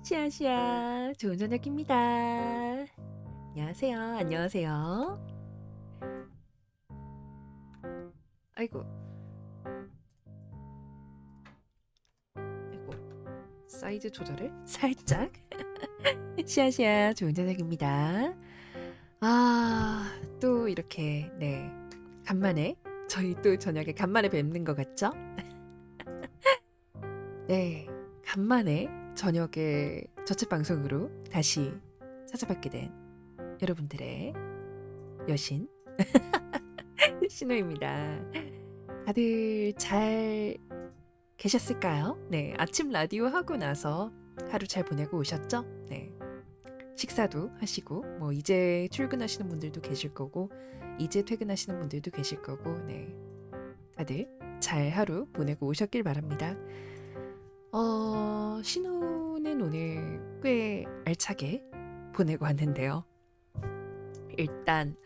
시아시아 좋은 저녁입니다. 안녕하세요. 안녕하세요. 아이고, 아이고, 사이즈 조절을 살짝. 시아시아 좋은 저녁입니다. 또 이렇게 네 간만에 저희 또 저녁에 간만에 뵙는 것 같죠? 네, 간만에 저녁에 저녁 방송으로 다시 찾아뵙게 된 여러분들의 여신 신호입니다. 다들 잘 계셨을까요? 네, 아침 라디오 하고 나서 하루 잘 보내고 오셨죠? 네, 식사도 하시고, 뭐 이제 출근하시는 분들도 계실 거고, 이제 퇴근하시는 분들도 계실 거고, 네, 다들 잘 하루 보내고 오셨길 바랍니다. 신호는 오늘 꽤 알차게 보내고 왔는데요. 일단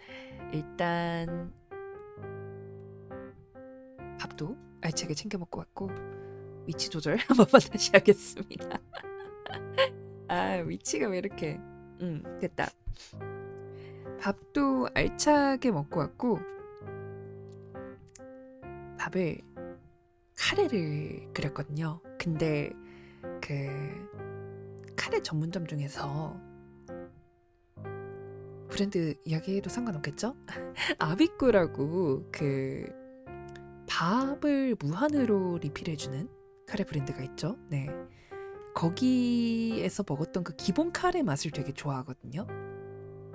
밥도 알차게 챙겨 먹고 왔고, 위치 조절 한 번만 다시 하겠습니다. 위치가 왜 이렇게 됐다. 밥도 알차게 먹고 왔고, 밥을 카레를 끓였거든요. 근데 그 카레 전문점 중에서 브랜드 이야기해도 상관없겠죠? 아비꾸라고 그 밥을 무한으로 리필해주는 카레 브랜드가 있죠. 네, 거기에서 먹었던 그 기본 카레 맛을 되게 좋아하거든요.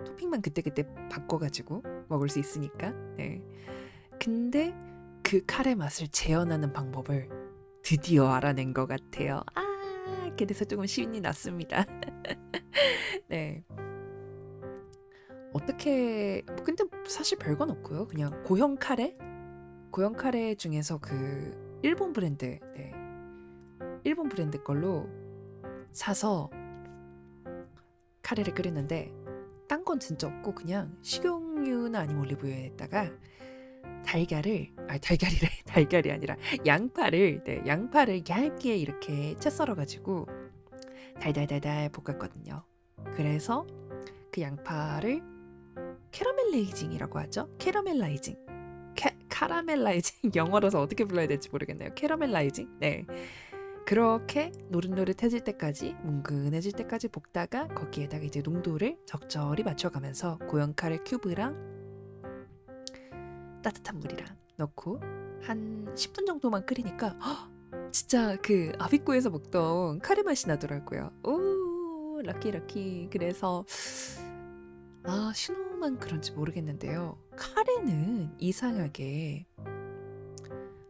토핑만 그때그때 바꿔가지고 먹을 수 있으니까. 네. 근데 그 카레 맛을 재현하는 방법을 드디어 알아낸 것 같아요. 그래서 조금 신이 났습니다. 네. 어떻게, 근데 사실 별건 없고요. 그냥 고형 카레 중에서 그 일본 브랜드, 네, 일본 브랜드 걸로 사서 카레를 끓이는데, 딴 건 진짜 없고 그냥 식용유나 아니면 올리브유에다가 달걀이 아니라 양파를, 네, 양파를 얇게 이렇게 채 썰어가지고 달달달달 볶았거든요. 그래서 그 양파를 캐러멜레이징이라고 하죠. 카라멜라이징 영어로서 어떻게 불러야 될지 모르겠네요. 캐러멜라이징. 네. 그렇게 노릇노릇해질 때까지, 뭉근해질 때까지 볶다가 거기에다가 이제 농도를 적절히 맞춰가면서 고형 카레 큐브랑 따뜻한 물이랑 넣고 한 10분 정도만 끓이니까 진짜 그 아비꼬에서 먹던 카레 맛이 나더라고요. 오, 럭키. 그래서 신호만 그런지 모르겠는데요. 카레는 이상하게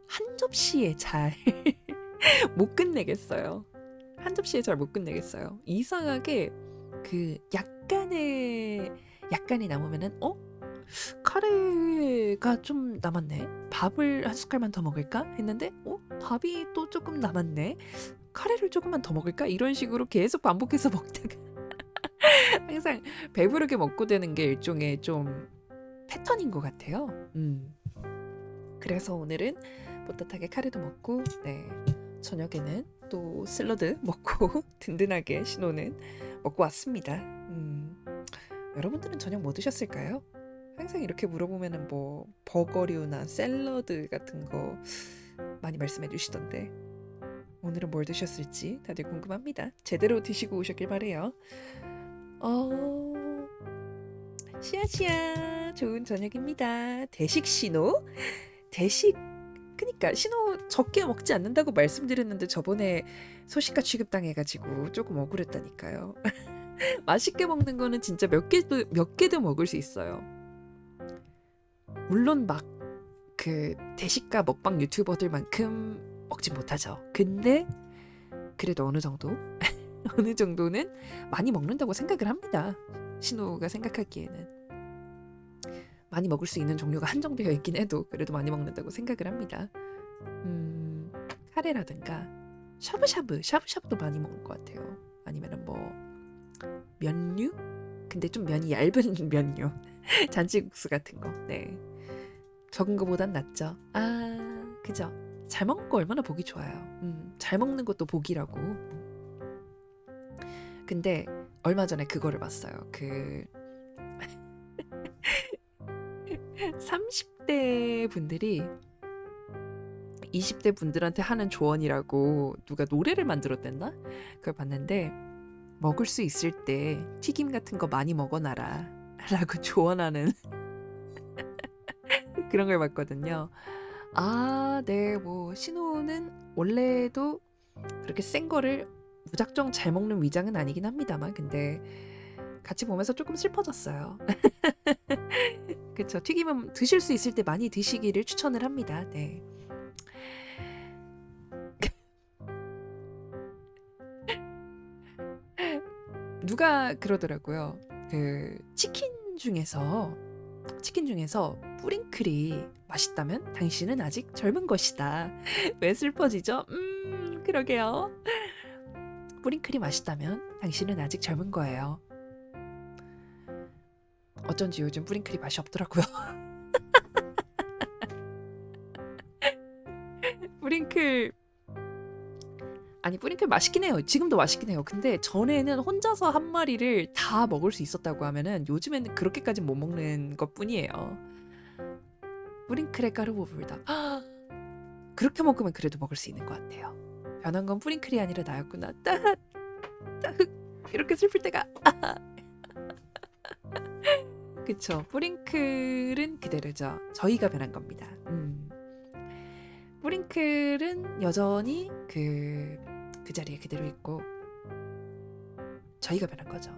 한 접시에 잘 못 끝내겠어요. 한 접시에 잘 못 끝내겠어요. 이상하게 그 약간이 남으면은 카레가 좀 남았네. 밥을 한 숟갈만 더 먹을까 했는데 밥이 또 조금 남았네. 카레를 조금만 더 먹을까? 이런 식으로 계속 반복해서 먹다가 항상 배부르게 먹고 되는 게 일종의 좀 패턴인 것 같아요. 그래서 오늘은 뽀듯하게 카레도 먹고, 네, 저녁에는 또 샐러드 먹고 든든하게 신호는 먹고 왔습니다. 여러분들은 저녁 뭐 드셨을까요? 항상 이렇게 물어보면은 뭐 버거류나 샐러드 같은 거 많이 말씀해 주시던데, 오늘은 뭘 드셨을지 다들 궁금합니다. 제대로 드시고 오셨길 바래요. 시아시아 좋은 저녁입니다. 대식 신호? 대식, 그니까 신호 적게 먹지 않는다고 말씀드렸는데 저번에 소식가 취급당해가지고 조금 억울했다니까요. 맛있게 먹는 거는 진짜 몇 개도 먹을 수 있어요. 물론 막 그 대식가 먹방 유튜버들만큼 먹진 못하죠. 근데 그래도 어느 정도는 많이 먹는다고 생각을 합니다. 신호가 생각하기에는 많이 먹을 수 있는 종류가 한정되어 있긴 해도 그래도 많이 먹는다고 생각을 합니다. 카레라든가 샤브샤브도 많이 먹는 것 같아요. 아니면은 뭐 면류? 근데 좀 면이 얇은 면류, 잔치국수 같은 거. 네, 적은 거보단 낫죠. 그죠? 잘 먹는 거 얼마나 보기 좋아요. 잘 먹는 것도 복이라고. 근데 얼마 전에 그거를 봤어요. 그 30대 분들이 20대 분들한테 하는 조언이라고 누가 노래를 만들었댔나? 그걸 봤는데 먹을 수 있을 때 튀김 같은 거 많이 먹어놔라 라고 조언하는 그런 걸 봤거든요. 아, 네, 뭐 신호는 원래도 그렇게 센 거를 무작정 잘 먹는 위장은 아니긴 합니다만 근데 같이 보면서 조금 슬퍼졌어요. 그쵸. 튀김은 드실 수 있을 때 많이 드시기를 추천을 합니다. 네. 누가 그러더라고요. 그 치킨 중에서 뿌링클이 맛있다면 당신은 아직 젊은 것이다. 왜 슬퍼지죠? 그러게요. 뿌링클이 맛있다면 당신은 아직 젊은 거예요. 어쩐지 요즘 뿌링클이 맛이 없더라고요. 뿌링클 뿌링클 맛있긴 해요. 지금도 맛있긴 해요. 근데 전에는 혼자서 한 마리를 다 먹을 수 있었다고 하면은 요즘에는 그렇게까지 못 먹는 것뿐이에요. 뿌링클에 까르보 불닭. 그렇게 먹으면 그래도 먹을 수 있는 것 같아요. 변한 건 뿌링클이 아니라 나였구나. 따흑 이렇게 슬플 때가 그쵸. 뿌링클은 그대로죠. 저희가 변한 겁니다. 뿌링클은 여전히 그 자리에 그대로 있고 저희가 변한 거죠.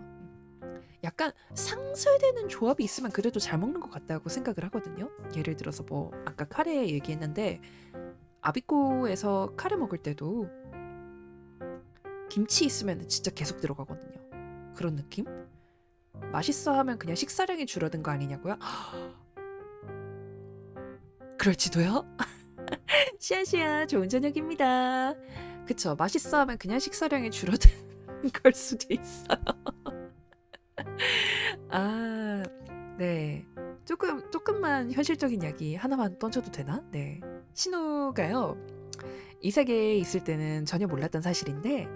약간 상쇄되는 조합이 있으면 그래도 잘 먹는 것 같다고 생각을 하거든요. 예를 들어서 뭐 아까 카레 얘기했는데 아비꼬에서 카레 먹을 때도 김치 있으면 진짜 계속 들어가거든요. 그런 느낌? 맛있어 하면 그냥 식사량이 줄어든 거 아니냐고요? 그럴지도요? 시아시아 좋은 저녁입니다. 그쵸. 맛있어 하면 그냥 식사량이 줄어든 걸 수도 있어요. 아, 네. 조금만 현실적인 이야기 하나만 던져도 되나? 네. 신우가요. 이 세계에 있을 때는 전혀 몰랐던 사실인데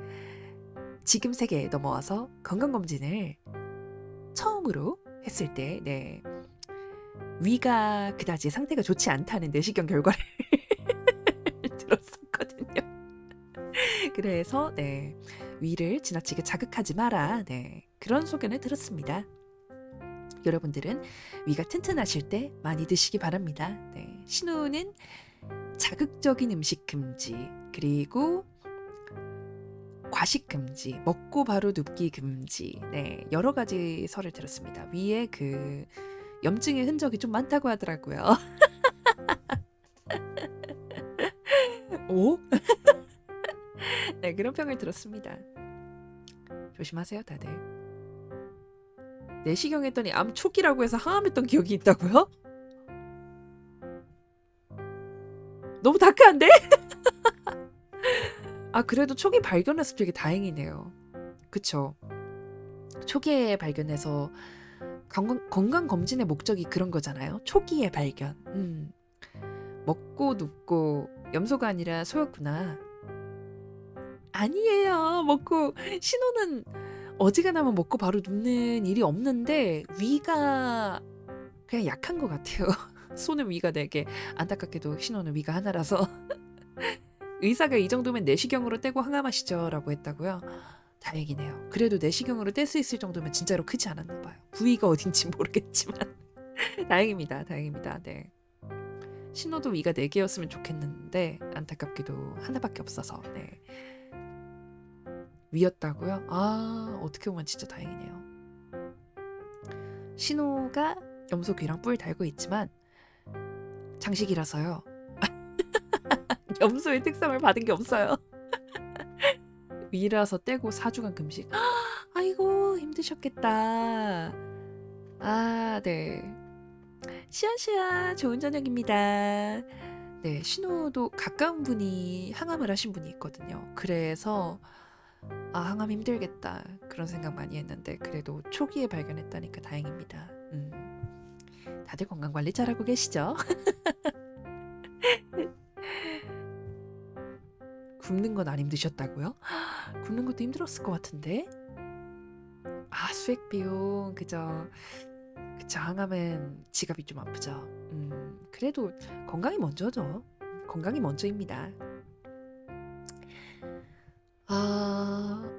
지금 세계에 넘어와서 건강검진을 처음으로 했을 때 네. 위가 그다지 상태가 좋지 않다는 내시경 결과를 들었었거든요. 그래서 네. 위를 지나치게 자극하지 마라. 네. 그런 소견을 들었습니다. 여러분들은 위가 튼튼하실 때 많이 드시기 바랍니다. 네. 신우는 자극적인 음식 금지, 그리고 과식 금지, 먹고 바로 눕기 금지, 네, 여러 가지 설을 들었습니다. 위에 그 염증의 흔적이 좀 많다고 하더라고요. 오? 네, 그런 평을 들었습니다. 조심하세요, 다들. 내시경 했더니 암 초기라고 해서 항암했던 기억이 있다고요? 너무 다크한데? 아, 그래도 초기 발견해서 되게 다행이네요. 그쵸? 초기에 발견해서 건강검진의 목적이 그런 거잖아요. 초기에 발견. 먹고 눕고 염소가 아니라 소였구나. 아니에요. 신호는 어지간하면 먹고 바로 눕는 일이 없는데 위가 그냥 약한 것 같아요. 소는 위가 4개, 안타깝게도 신호는 위가 하나라서 의사가 이 정도면 내시경으로 떼고 항암하시죠 라고 했다고요. 다행이네요. 그래도 내시경으로 뗄 수 있을 정도면 진짜로 크지 않았나 봐요. 부위가 어딘지 모르겠지만 다행입니다. 네. 신호도 위가 4개였으면 좋겠는데 안타깝게도 하나밖에 없어서 네. 위였다고요? 아, 어떻게 보면 진짜 다행이네요. 신호가 염소 귀랑 뿔 달고 있지만 장식이라서요. 염소의 특성을 받은 게 없어요. 위라서 떼고 4주간 금식. 아이고 힘드셨겠다. 아, 네. 시아시아 좋은 저녁입니다. 네, 신호도 가까운 분이 항암을 하신 분이 있거든요. 그래서 항암 힘들겠다 그런 생각 많이 했는데 그래도 초기에 발견했다니까 다행입니다. 다들 건강관리 잘하고 계시죠? 굶는 건 안 힘드셨다고요? 굶는 것도 힘들었을 것 같은데? 수액 비용 그죠. 그쵸. 항암은 지갑이 좀 아프죠. 그래도 건강이 먼저죠. 건강이 먼저입니다. 아,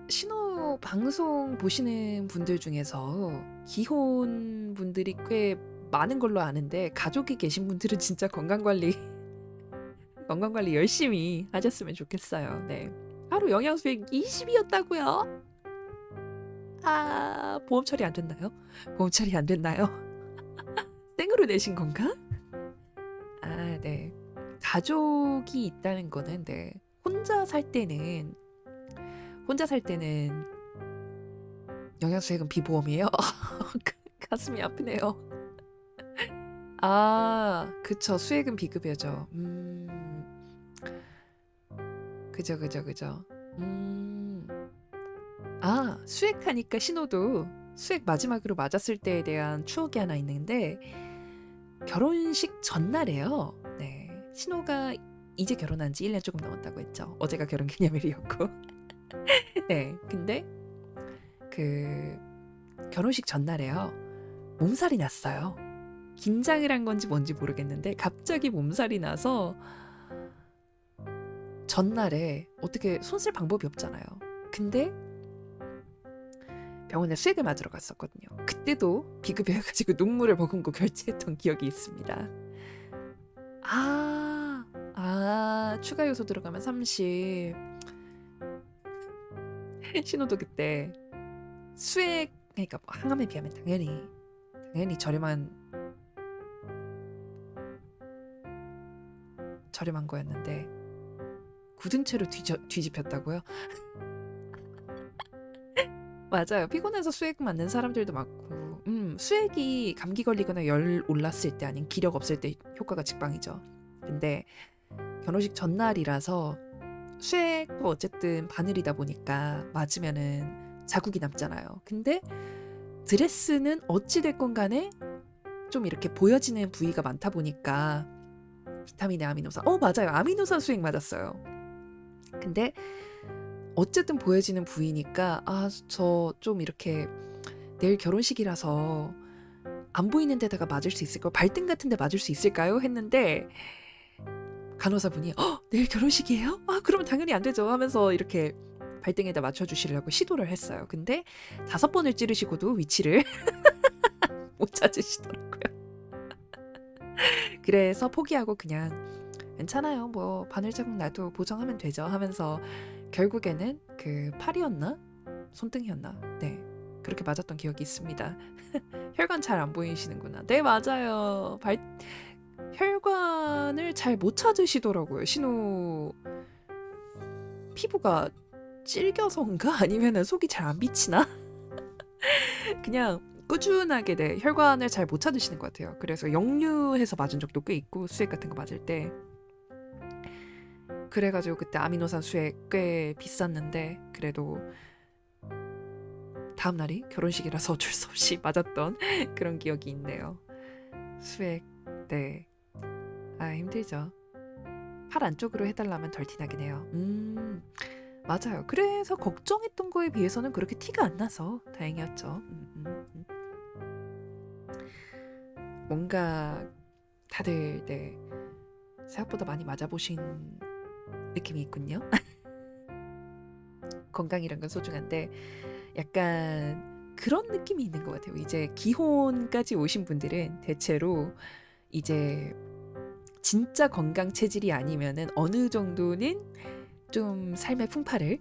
신호 방송 보시는 분들 중에서 기혼 분들이 꽤 많은 걸로 아는데 가족이 계신 분들은 진짜 건강관리 열심히 하셨으면 좋겠어요. 네. 하루 영양소액 20이었다고요? 보험 처리 안 됐나요? 보험 처리 안 됐나요? 땡으로 내신 건가? 네. 가족이 있다는 거는 네. 혼자 살 때는 영양소액은 비보험이에요. 가슴이 아프네요. 그쵸. 수액은 비급여죠. 그죠. 수액하니까 신호도 수액 마지막으로 맞았을 때에 대한 추억이 하나 있는데 결혼식 전날에요. 네. 신호가 이제 결혼한 지 1년 조금 넘었다고 했죠. 어제가 결혼 기념일이었고. 네. 근데 그 결혼식 전날에요. 몸살이 났어요. 긴장을 한 건지 뭔지 모르겠는데 갑자기 몸살이 나서 전날에 어떻게 손 쓸 방법이 없잖아요. 근데 병원에 수액을 맞으러 갔었거든요. 그때도 비급여가지고 눈물을 머금고 결제했던 기억이 있습니다. 추가 요소 들어가면 30. 신호도 그때 수액, 그러니까 항암에 비하면 당연히 저렴한 거였는데 굳은 채로 뒤집혔다고요? 맞아요. 피곤해서 수액 맞는 사람들도 많고, 수액이 감기 걸리거나 열 올랐을 때 아닌 기력 없을 때 효과가 직방이죠. 근데 결혼식 전날이라서 수액도 어쨌든 바늘이다 보니까 맞으면은 자국이 남잖아요. 근데 드레스는 어찌됐건 간에 좀 이렇게 보여지는 부위가 많다 보니까 비타민에 아미노산, 맞아요. 아미노산 수액 맞았어요. 근데 어쨌든 보여지는 부위니까 저 좀 이렇게 내일 결혼식이라서 안 보이는 데다가 맞을 수 있을까요? 발등 같은 데 맞을 수 있을까요? 했는데 간호사분이 내일 결혼식이에요? 그러면 당연히 안 되죠 하면서 이렇게 발등에다 맞춰주시려고 시도를 했어요. 근데 5번을 찌르시고도 위치를 못 찾으시더라고요. 그래서 포기하고 그냥 괜찮아요. 뭐 바늘 자국 나도 보정하면 되죠 하면서 결국에는 그 팔이었나? 손등이었나? 네. 그렇게 맞았던 기억이 있습니다. 혈관 잘 안 보이시는구나. 네, 맞아요. 혈관을 잘 못 찾으시더라고요. 신호 피부가 질겨서인가? 아니면 속이 잘 안 비치나? 그냥 꾸준하게 혈관을 잘 못 찾으시는 것 같아요. 그래서 역류해서 맞은 적도 꽤 있고 수액 같은 거 맞을 때. 그래가지고 그때 아미노산 수액 꽤 비쌌는데 그래도 다음날이 결혼식이라서 어쩔 수 없이 맞았던 그런 기억이 있네요. 수액, 네. 힘들죠. 팔 안쪽으로 해달라면 덜 티나긴 해요. 맞아요. 그래서 걱정했던 거에 비해서는 그렇게 티가 안 나서 다행이었죠. 뭔가 다들 생각보다 많이 맞아보신 느낌이 있군요. 건강이란 건 소중한데 약간 그런 느낌이 있는 것 같아요. 이제 기혼까지 오신 분들은 대체로 이제 진짜 건강 체질이 아니면은 어느 정도는 좀 삶의 풍파를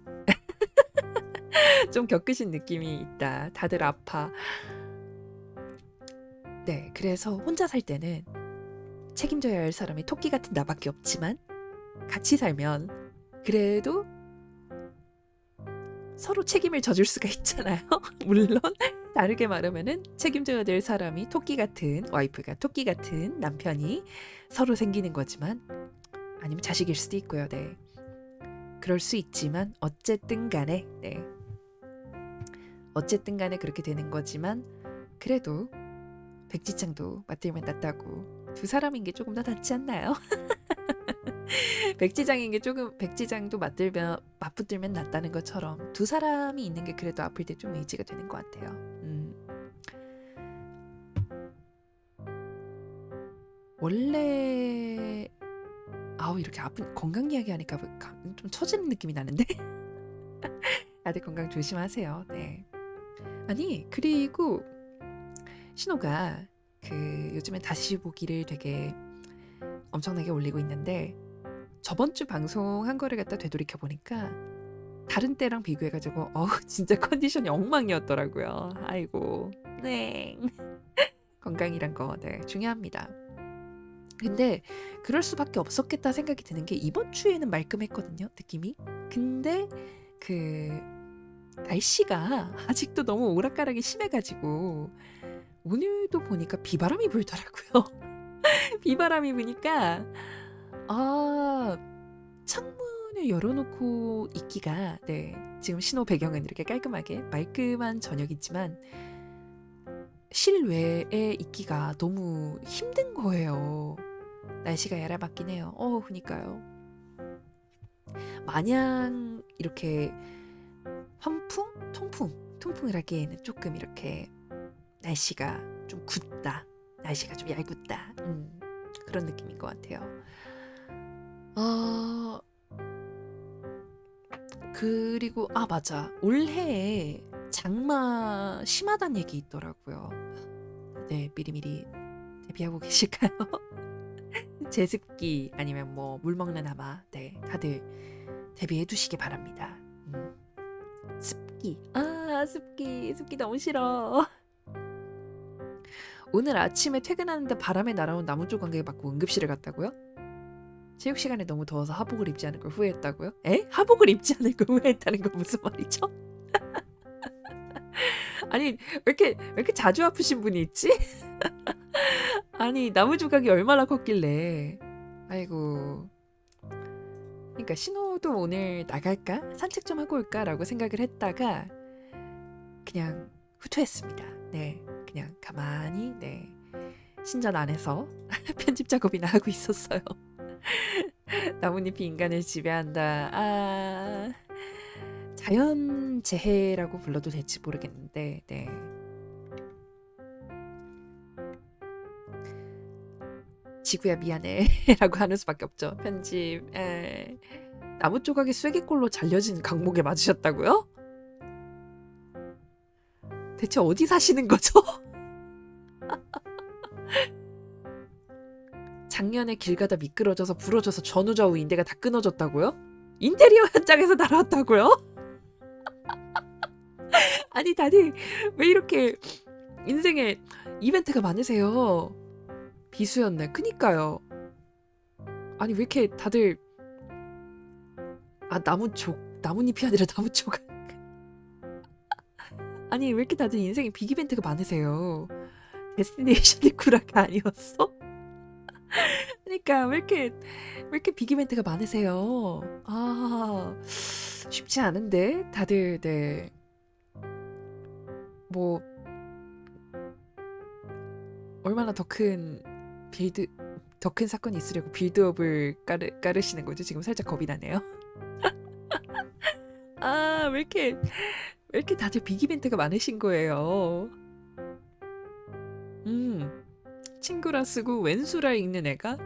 좀 겪으신 느낌이 있다. 다들 아파. 네, 그래서 혼자 살 때는 책임져야 할 사람이 토끼 같은 나밖에 없지만 같이 살면 그래도 서로 책임을 져줄 수가 있잖아요. 물론 다르게 말하면은 책임져야 될 사람이 토끼 같은 와이프가 토끼 같은 남편이 서로 생기는 거지만 아니면 자식일 수도 있고요. 네. 그럴 수 있지만 어쨌든 간에 그렇게 되는 거지만 그래도 백지장도 맞들면 낫다고 두 사람인 게 조금 더 낫지 않나요? 백지장인 게 조금 백지장도 맞붙들면 낫다는 것처럼 두 사람이 있는 게 그래도 아플 때 좀 의지가 되는 것 같아요. 원래 아우 이렇게 아픈 건강 이야기하니까 좀 처지는 느낌이 나는데 다들 건강 조심하세요. 네. 아니 그리고 신호가 그 요즘에 다시 보기를 되게 엄청나게 올리고 있는데 저번 주 방송한 거를 갖다 되돌이켜 보니까 다른 때랑 비교해가지고 진짜 컨디션이 엉망이었더라고요. 아이고 네 건강이란 거 네, 중요합니다. 근데 그럴 수밖에 없었겠다 생각이 드는 게 이번 주에는 말끔했거든요 느낌이. 근데 그 날씨가 아직도 너무 오락가락이 심해가지고 오늘도 보니까 비바람이 불더라고요. 비바람이 부니까 창문을 열어놓고 있기가 네 지금 신호 배경은 이렇게 깔끔하게 말끔한 저녁이지만 실외에 있기가 너무 힘든 거예요. 날씨가 야라맞긴 해요. 그니까요. 마냥 이렇게 환풍? 통풍을 하기에는 조금 이렇게 날씨가 좀 굳다. 날씨가 좀 얄궂다. 그런 느낌인 것 같아요. 그리고 맞아. 올해에 장마 심하다는 얘기 있더라고요. 네, 미리미리 대비하고 계실까요? 제습기 아니면 뭐 물 먹는 아마 네 다들 대비해 두시기 바랍니다. 습기 습기 너무 싫어. 오늘 아침에 퇴근하는데 바람에 날아온 나무 조각을 맞고 응급실을 갔다고요? 체육 시간에 너무 더워서 하복을 입지 않을 걸 후회했다고요? 하복을 입지 않을 걸 후회했다는 건 무슨 말이죠? 아니 왜 이렇게 자주 아프신 분이 있지? 아니 나무 조각이 얼마나 컸길래. 아이고. 그러니까 신호도 오늘 나갈까? 산책 좀 하고 올까라고 생각을 했다가 그냥 후퇴했습니다. 네, 그냥 가만히 네 신전 안에서 편집 작업이나 하고 있었어요. 나뭇잎이 인간을 지배한다. 자연재해라고 불러도 될지 모르겠는데 네. 지구야 미안해 라고 하는 수밖에 없죠. 편집. 나무 조각이 쐐기꼴로 잘려진 강목에 맞으셨다고요? 대체 어디 사시는 거죠? 작년에 길 가다 미끄러져서 부러져서 전후좌우 인대가 다 끊어졌다고요? 인테리어 현장에서 날아왔다고요? 아니 다들 왜 이렇게 인생에 이벤트가 많으세요? 비수였네. 그니까요. 아니 왜 이렇게 다들 나뭇잎이 아니라 나무 조각. 아니 왜 이렇게 다들 인생에 빅 이벤트가 많으세요? 데스티네이션 리쿠라가 아니었어? 그러니까 왜 이렇게 빅 이벤트가 많으세요? 쉽지 않은데 다들 네. 뭐 얼마나 더 큰 사건이 있으려고 빌드업을 까르시는 거죠? 지금 살짝 겁이 나네요. 왜 이렇게 다들 빅 이벤트가 많으신 거예요? 친구라 쓰고 왼수라 읽는 애가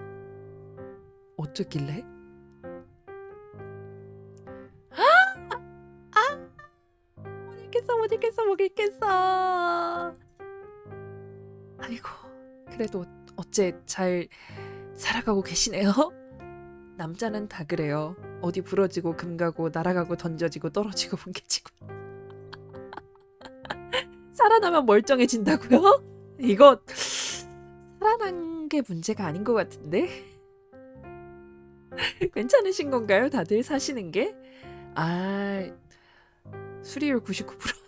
어쩌길래? 못 읽겠어. 아이고, 그래도 어째 잘 살아가고 계시네요. 남자는 다 그래요. 어디 부러지고 금가고 날아가고 던져지고 떨어지고 뭉개지고. 살아나면 멀쩡해진다고요? 이거 살아난 게 문제가 아닌 것 같은데? 괜찮으신 건가요? 다들 사시는 게? 수리율 99%.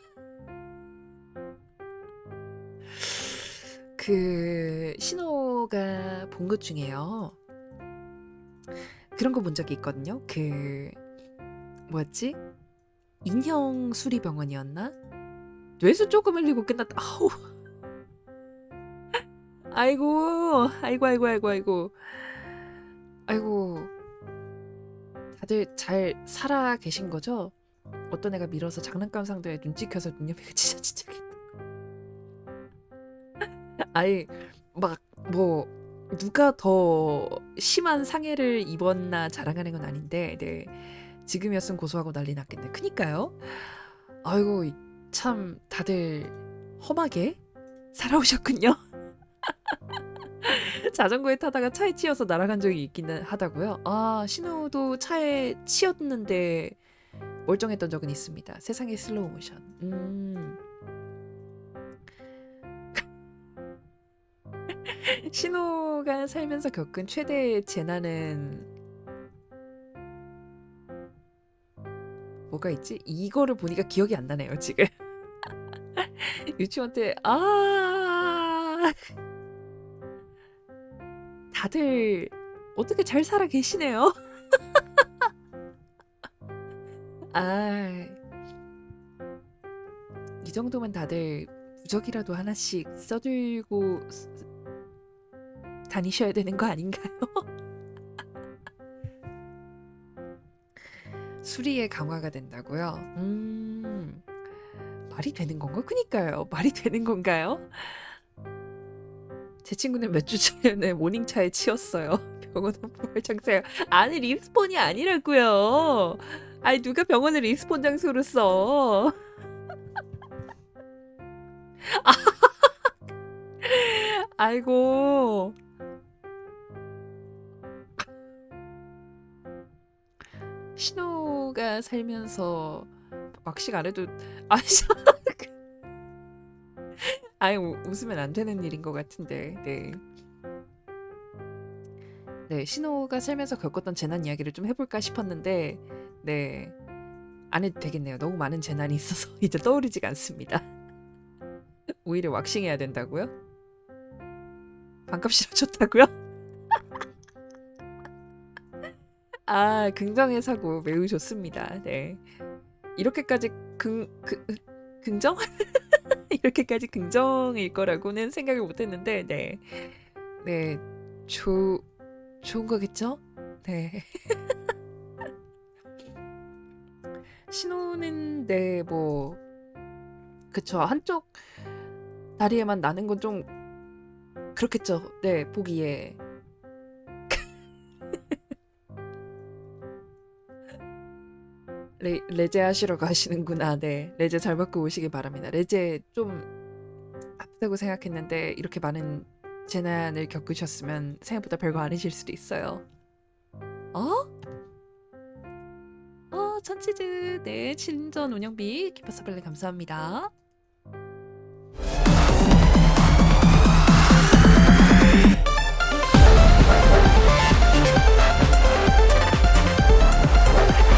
그 신호가 본 것 중에요. 그런 거 본 적이 있거든요. 그 뭐였지? 인형 수리병원이었나? 뇌수 조금 흘리고 끝났다. 아우. 아이고. 다들 잘 살아 계신 거죠? 어떤 애가 밀어서 장난감 상자에 눈 찍혀서 눈여겨가 찢어지겠다. 아예 막 뭐 누가 더 심한 상해를 입었나 자랑하는 건 아닌데, 네, 지금이었으면 고소하고 난리 났겠네. 그니까요. 아이고, 참 다들 험하게 살아오셨군요. 자전거에 타다가 차에 치여서 날아간 적이 있기는 하다고요. 아, 신우도 차에 치였는데 멀쩡했던 적은 있습니다. 세상의 슬로우 모션. 신우가 살면서 겪은 최대의 재난은 뭐가 있지? 이거를 보니까 기억이 안 나네요, 지금. 유치원 때, 다들 어떻게 잘 살아 계시네요. 이 정도면 다들 부적이라도 하나씩 써들고 다니셔야 되는 거 아닌가요? 수리에 강화가 된다고요? 말이 되는 건가? 그니까요. 말이 되는 건가요? 제 친구는 몇 주 전에 모닝차에 치였어요. 병원 부활 장소요. 아니, 리스폰이 아니라고요. 아니, 누가 병원을 리스폰 장소로 써? 아이고. 신우가 살면서 막식 안 해도 아니 웃으면 안 되는 일인 것 같은데. 네. 네, 신우가 살면서 겪었던 재난 이야기를 좀 해볼까 싶었는데, 네, 안 해도 되겠네요. 너무 많은 재난이 있어서 이제 떠오르지가 않습니다. 오히려 왁싱해야 된다고요? 반값 실어줬다고요? 아, 긍정의 사고 매우 좋습니다. 네, 이렇게까지 긍정? 이렇게까지 긍정일 거라고는 생각을 못했는데, 네, 네, 좋은 거겠죠? 네. 신호는 네, 뭐 그쵸. 한쪽 다리에만 나는 건 좀 그렇겠죠. 네, 보기에. 레제 하시러 가시는구나. 네, 레제 잘 받고 오시기 바랍니다. 레제 좀 아프다고 생각했는데 이렇게 많은 재난을 겪으셨으면 생각보다 별거 아니실 수도 있어요. 천치즈. 네, 친전 운영비 기파서블레 감사합니다.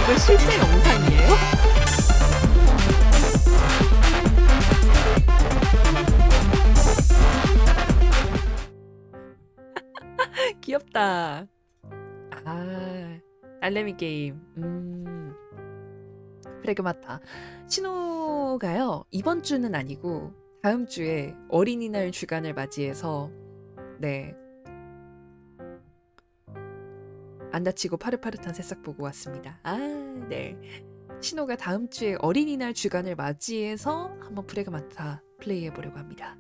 이거 실제 영상이에요? 귀엽다. 딸내미 게임. 프레그마타. 신호가요, 이번 주는 아니고 다음 주에 어린이날 주간을 맞이해서, 네, 안 다치고 파릇파릇한 새싹 보고 왔습니다. 네, 신호가 다음 주에 어린이날 주간을 맞이해서 한번 프레그마타 플레이해 보려고 합니다.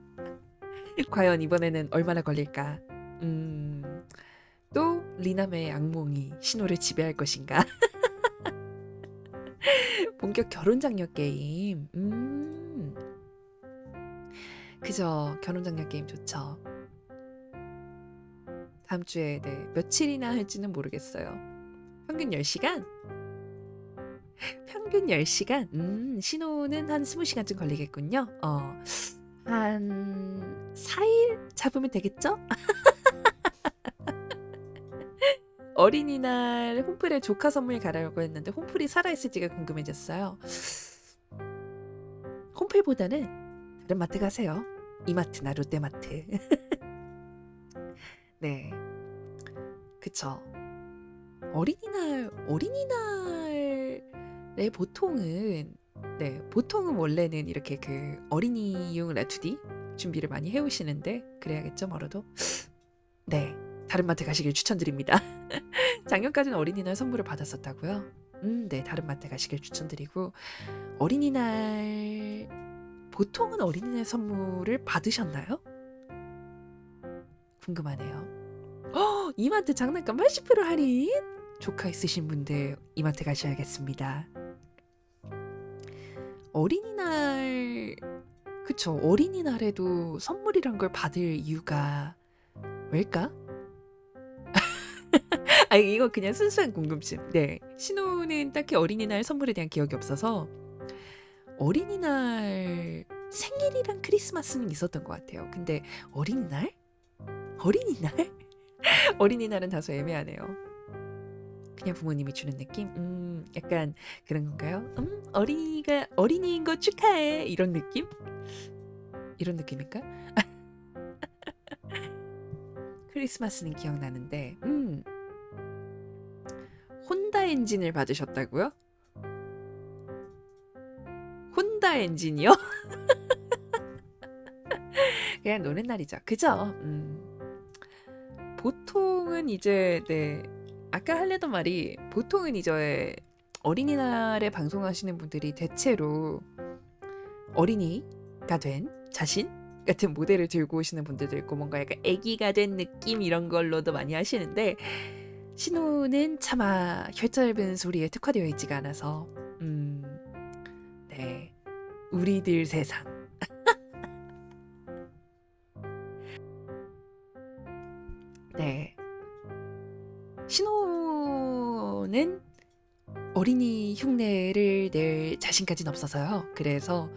과연 이번에는 얼마나 걸릴까? 또 리나메의 악몽이 신호를 지배할 것인가? 본격 결혼 장려 게임. 그죠. 결혼 장려 게임 좋죠. 다음 주에 네, 며칠이나 할지는 모르겠어요. 평균 10시간? 평균 10시간? 신호는 한 20시간쯤 걸리겠군요. 한 4일 잡으면 되겠죠? 어린이날 홈플에 조카 선물 가려고 했는데 홈플이 살아있을지가 궁금해졌어요. 홈플보다는 다른 마트 가세요. 이마트나 롯데마트. 네, 그쵸. 어린이날에 보통은, 네, 보통은 원래는 이렇게 그 어린이용 레투디 준비를 많이 해오시는데, 그래야겠죠, 뭐라도. 네, 다른 마트 가시길 추천드립니다. 작년까지는 어린이날 선물을 받았었다고요? 네, 다른 마트 가시길 추천드리고 어린이날 보통은 어린이날 선물을 받으셨나요? 궁금하네요. 이마트 장난감 80% 할인? 조카 있으신 분들 이마트 가셔야겠습니다. 어린이날 그쵸, 어린이날에도 선물이란 걸 받을 이유가 왜일까? 아, 이거 그냥 순수한 궁금증. 네, 신호는 딱히 어린이날 선물에 대한 기억이 없어서 어린이날 생일이랑 크리스마스는 있었던 것 같아요. 근데 어린이날? 어린이날? 어린이날은 다소 애매하네요. 그냥 부모님이 주는 느낌? 약간 그런 건가요? 어린이가 어린이인 거 축하해 이런 느낌? 이런 느낌일까? 크리스마스는 기억나는데 혼다 엔진을 받으셨다고요? 혼다 엔진이요? 그냥 노는 날이죠. 그죠? 보통은 이제 네, 아까 하려던 말이 보통은 이제 어린이날에 방송하시는 분들이 대체로 어린이가 된 자신 같은 모델을 들고 오시는 분들도 있고 뭔가 약간 아기가 된 느낌 이런 걸로도 많이 하시는데 신호는 차마 혀짧은 소리에 특화되어 있지가 않아서 네, 우리들 세상. 네, 신호는 어린이 흉내를 낼 자신까지는 없어서요. 그래서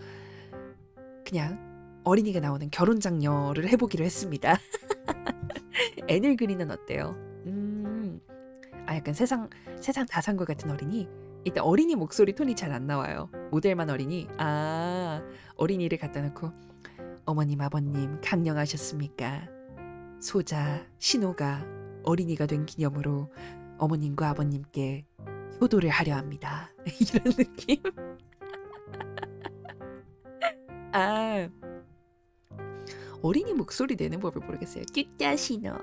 그냥 어린이가 나오는 결혼 장려를 해보기로 했습니다. 애를 그리는 어때요? 약간 세상 다산과 같은 어린이. 일단 어린이 목소리 톤이 잘 안 나와요. 모델만 어린이. 어린이를 갖다 놓고 어머님 아버님 강령하셨습니까? 소자 신호가 어린이가 된 기념으로 어머님과 아버님께 효도를 하려 합니다. 이런 느낌? 어린이 목소리 내는 법을 모르겠어요. 쭈짜 신호.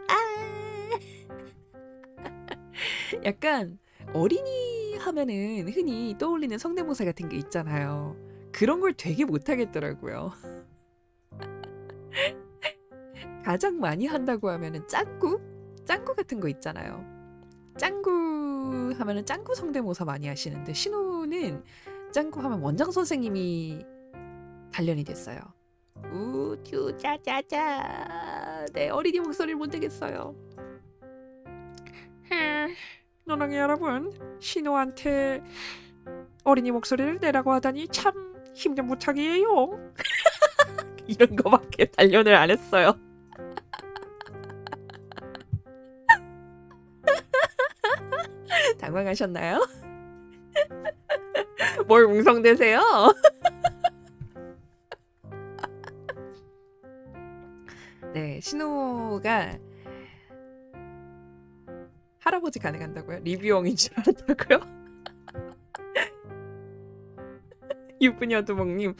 약간 어린이 하면은 흔히 떠올리는 성대모사 같은 게 있잖아요. 그런 걸 되게 못하겠더라고요. 가장 많이 한다고 하면은 짱구? 짱구 같은 거 있잖아요. 짱구 하면은 짱구 성대모사 많이 하시는데 신우는 짱구 하면 원장 선생님이 단련이 됐어요. 우쭈 짜짜짜. 네, 어린이 목소리를 못 내겠어요. 노랑이 여러분, 신우한테 어린이 목소리를 내라고 하다니 참 힘든 부탁이에요. 이런 거밖에 단련을 안 했어요. 당황하셨나요? 뭘 웅성대세요? 네, 신호가 할아버지 가능한다고요? 리뷰형인 줄 알았다고요? 유부녀 두목님.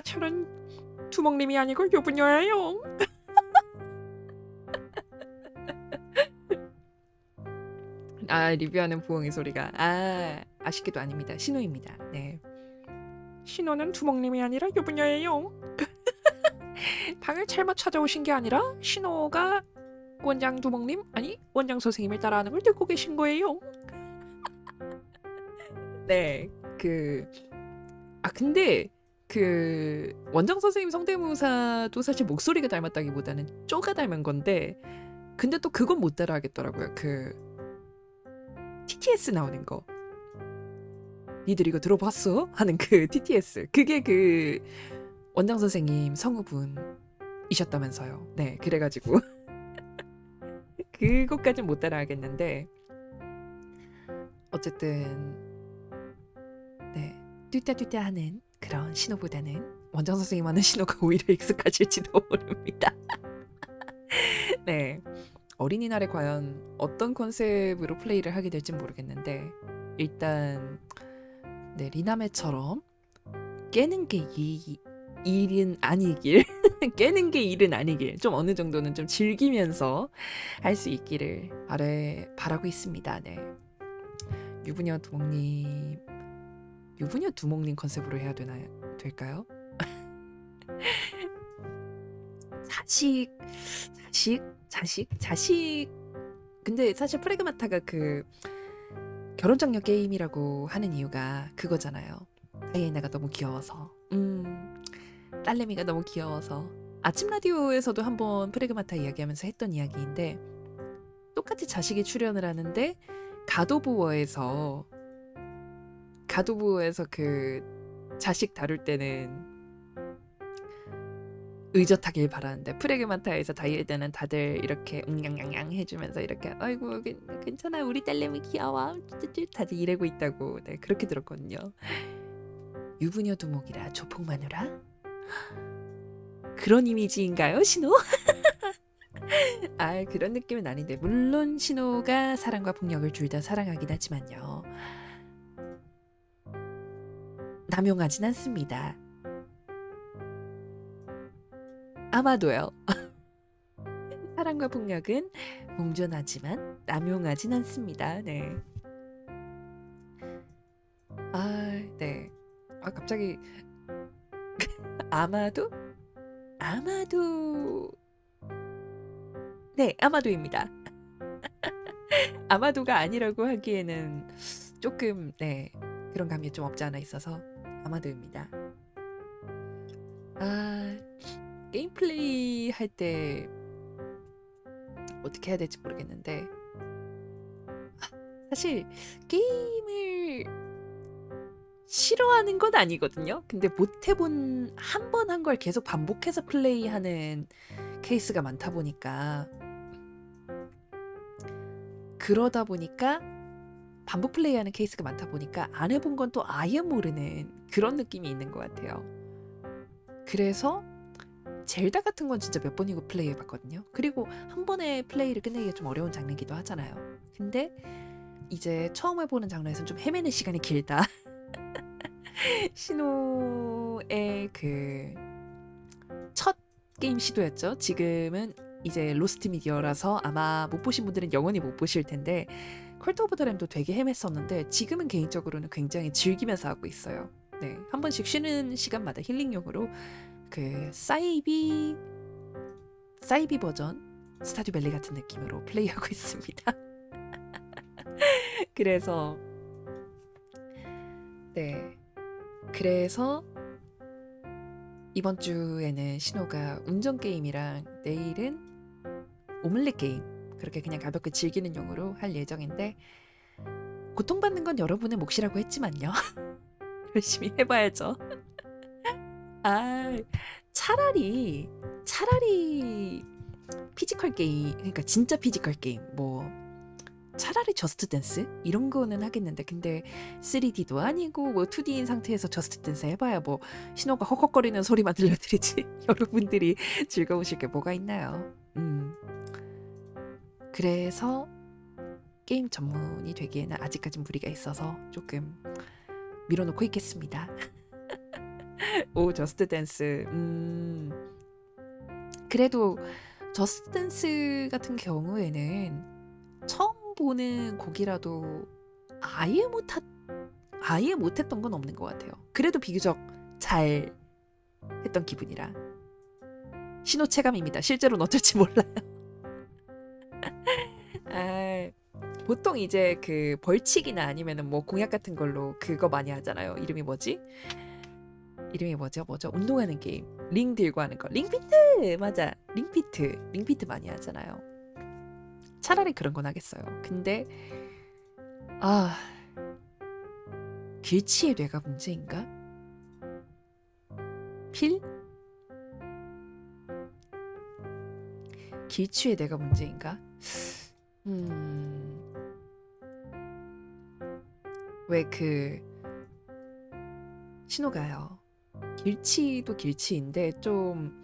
저는 두목님이 아니고 유부녀예요. 리뷰하는 부엉이 소리가 아쉽게도 아닙니다. 신호입니다. 네. 신호는 두목님이 아니라 유부녀예요. 방을 잘못 찾아오신 게 아니라 신호가 원장 두목님 아니 원장 선생님을 따라하는 걸 듣고 계신 거예요. 네, 근데 원장 선생님 성대모사도 사실 목소리가 닮았다기보다는 쪼가 닮은 건데, 근데 또 그건 못 따라하겠더라고요. TTS 나오는 거. 니들 이거 들어봤어? 하는 TTS. 그게 원장 선생님 성우분이셨다면서요. 네, 그래가지고 그것까진 못 따라하겠는데 어쨌든 네, 뚜따뚜따 하는 그런 신호보다는 원장 선생님 하는 신호가 오히려 익숙하실지도 모릅니다. 네, 어린이날에 과연 어떤 컨셉으로 플레이를 하게 될지 모르겠는데 일단 네, 리나메처럼 깨는 게 일은 아니길 깨는 게 일은 아니길 좀 어느 정도는 좀 즐기면서 할 수 있기를 바라고 있습니다. 네. 유부녀 두목님 유부녀 두목님 컨셉으로 해야 될까요? 자식 자식 근데 사실 프레그마타가 그 결혼장려 게임이라고 하는 이유가 그거잖아요. 다이애나가 너무 귀여워서 딸내미가 너무 귀여워서 아침 라디오에서도 한번 프레그마타 이야기하면서 했던 이야기인데 똑같이 자식이 출연을 하는데 가도부어에서 그 자식 다룰 때는 의젓하길 바라는데 프레그마타에서 다이애나는 다들 이렇게 웅냥냥냥 해주면서 이렇게 아이고 괜찮아 우리 딸내미 귀여워 다들 이러고 있다고 네 그렇게 들었거든요. 유부녀 두목이라 조폭마누라? 그런 이미지인가요 신호? 아 그런 느낌은 아닌데 물론 신호가 사랑과 폭력을 둘 다 사랑하긴 하지만요. 남용하진 않습니다. 아마도요. 사랑과 폭력은 공존하지만 남용하진 않습니다. 네. 네. 갑자기 아마도? 네, 아마도입니다. 아마도가 아니라고 하기에는 조금 네 그런 감이 좀 없지 않아 있어서 아마도입니다. 게임 플레이 할 때 어떻게 해야 될지 모르겠는데 사실 게임을 싫어하는 건 아니거든요. 근데 못 해본 한 번 한 걸 계속 반복해서 플레이하는 케이스가 많다 보니까 그러다 보니까 반복 플레이하는 케이스가 많다 보니까 안 해본 건 또 아예 모르는 그런 느낌이 있는 것 같아요. 그래서 젤다 같은 건 진짜 몇 번이고 플레이해봤거든요. 그리고 한 번에 플레이를 끝내기가 좀 어려운 장르이기도 하잖아요. 근데 이제 처음 해보는 장르에서는 좀 헤매는 시간이 길다. 신호의 그 첫 게임 시도였죠. 지금은 이제 로스트 미디어라서 아마 못 보신 분들은 영원히 못 보실 텐데 컬트 오브 더 램도 되게 헤맸었는데 지금은 개인적으로는 굉장히 즐기면서 하고 있어요. 네, 한 번씩 쉬는 시간마다 힐링용으로 그 사이비 버전 스타듀 밸리 같은 느낌으로 플레이하고 있습니다. 그래서 이번 주에는 신호가 운전 게임이랑 내일은 오믈렛 게임 그렇게 그냥 가볍게 즐기는 용으로 할 예정인데 고통받는 건 여러분의 몫이라고 했지만요. 열심히 해봐야죠. 차라리 피지컬 게임 그러니까 진짜 피지컬 게임 뭐 차라리 저스트 댄스 이런 거는 하겠는데 근데 3D도 아니고 뭐 2D인 상태에서 저스트 댄스 해봐야 뭐 신호가 헉헉거리는 소리만 들려드리지 여러분들이 즐거우실 게 뭐가 있나요? 그래서 게임 전문이 되기에는 아직까진 무리가 있어서 조금 밀어놓고 있겠습니다. 오 저스트 댄스 그래도 저스트 댄스 같은 경우에는 처음 보는 곡이라도 아예 못했던 건 없는 것 같아요. 그래도 비교적 잘 했던 기분이라 신호 체감입니다. 실제로는 어쩔지 몰라요. 보통 이제 그 벌칙이나 아니면은 뭐 공약 같은 걸로 그거 많이 하잖아요. 이름이 뭐죠? 운동하는 게임. 링 들고 하는 거. 링피트! 맞아. 링피트 많이 하잖아요. 차라리 그런 건 하겠어요. 근데 길치의 뇌가 문제인가? 길치의 뇌가 문제인가? 왜 그 신호가요. 길치도 길치인데 좀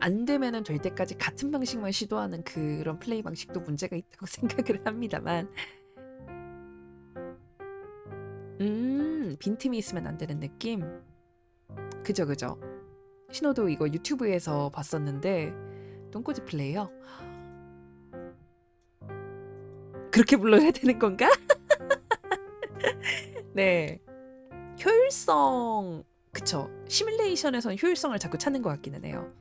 안 되면은 될 때까지 같은 방식만 시도하는 그런 플레이 방식도 문제가 있다고 생각을 합니다만 빈틈이 있으면 안 되는 느낌? 그죠 신호도 이거 유튜브에서 봤었는데 똥꼬집 플레이요? 그렇게 불러야 되는 건가? 네. 효율성 그쵸. 시뮬레이션에선 효율성을 자꾸 찾는 것 같기는 해요.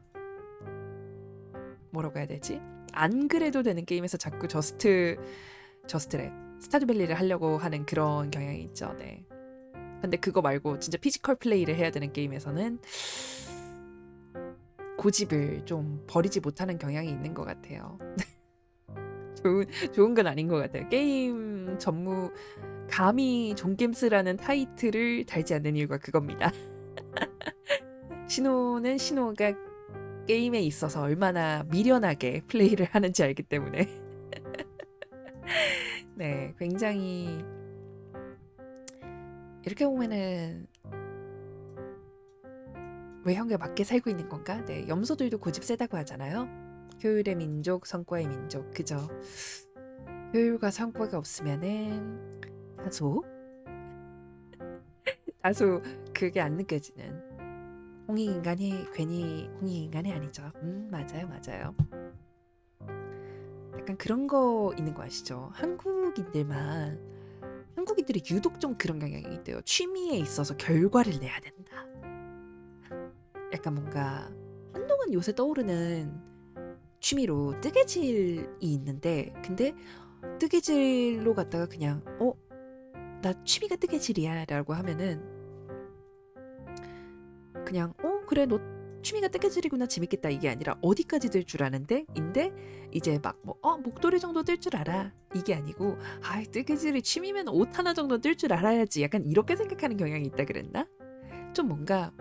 뭐라고 해야 되지? 안 그래도 되는 게임에서 자꾸 저스트래. 스타듀밸리를 하려고 하는 그런 경향이 있죠. 네. 근데 그거 말고 진짜 피지컬 플레이를 해야 되는 게임에서는 고집을 좀 버리지 못하는 경향이 있는 것 같아요. 좋은 건 아닌 것 같아요. 게임 감히 존겜스라는 타이틀을 달지 않는 이유가 그겁니다. 신호가 게임에 있어서 얼마나 미련하게 플레이를 하는지 알기 때문에 네, 굉장히 이렇게 보면은 외형에 맞게 살고 있는 건가? 네, 염소들도 고집 세다고 하잖아요. 효율의 민족, 성과의 민족, 그죠? 효율과 성과가 없으면은 다소 그게 안 느껴지는 홍익인간이 괜히 홍익인간이 아니죠. 맞아요. 약간 그런 거 있는 거 아시죠? 한국인들이 유독 좀 그런 경향이 있대요. 취미에 있어서 결과를 내야 된다. 약간 뭔가 한동안 요새 떠오르는 취미로 뜨개질이 있는데 근데 뜨개질로 갔다가 그냥 나 취미가 뜨개질이야 라고 하면은 그냥 그래 너 취미가 뜨개질이구나 재밌겠다 이게 아니라 어디까지 될 줄 아는데 인데 이제 막 목도리 정도 뜰 줄 알아 이게 아니고 뜨개질이 취미면 옷 하나 정도 뜰 줄 알아야지 약간 이렇게 생각하는 경향이 있다 그랬나? 좀 뭔가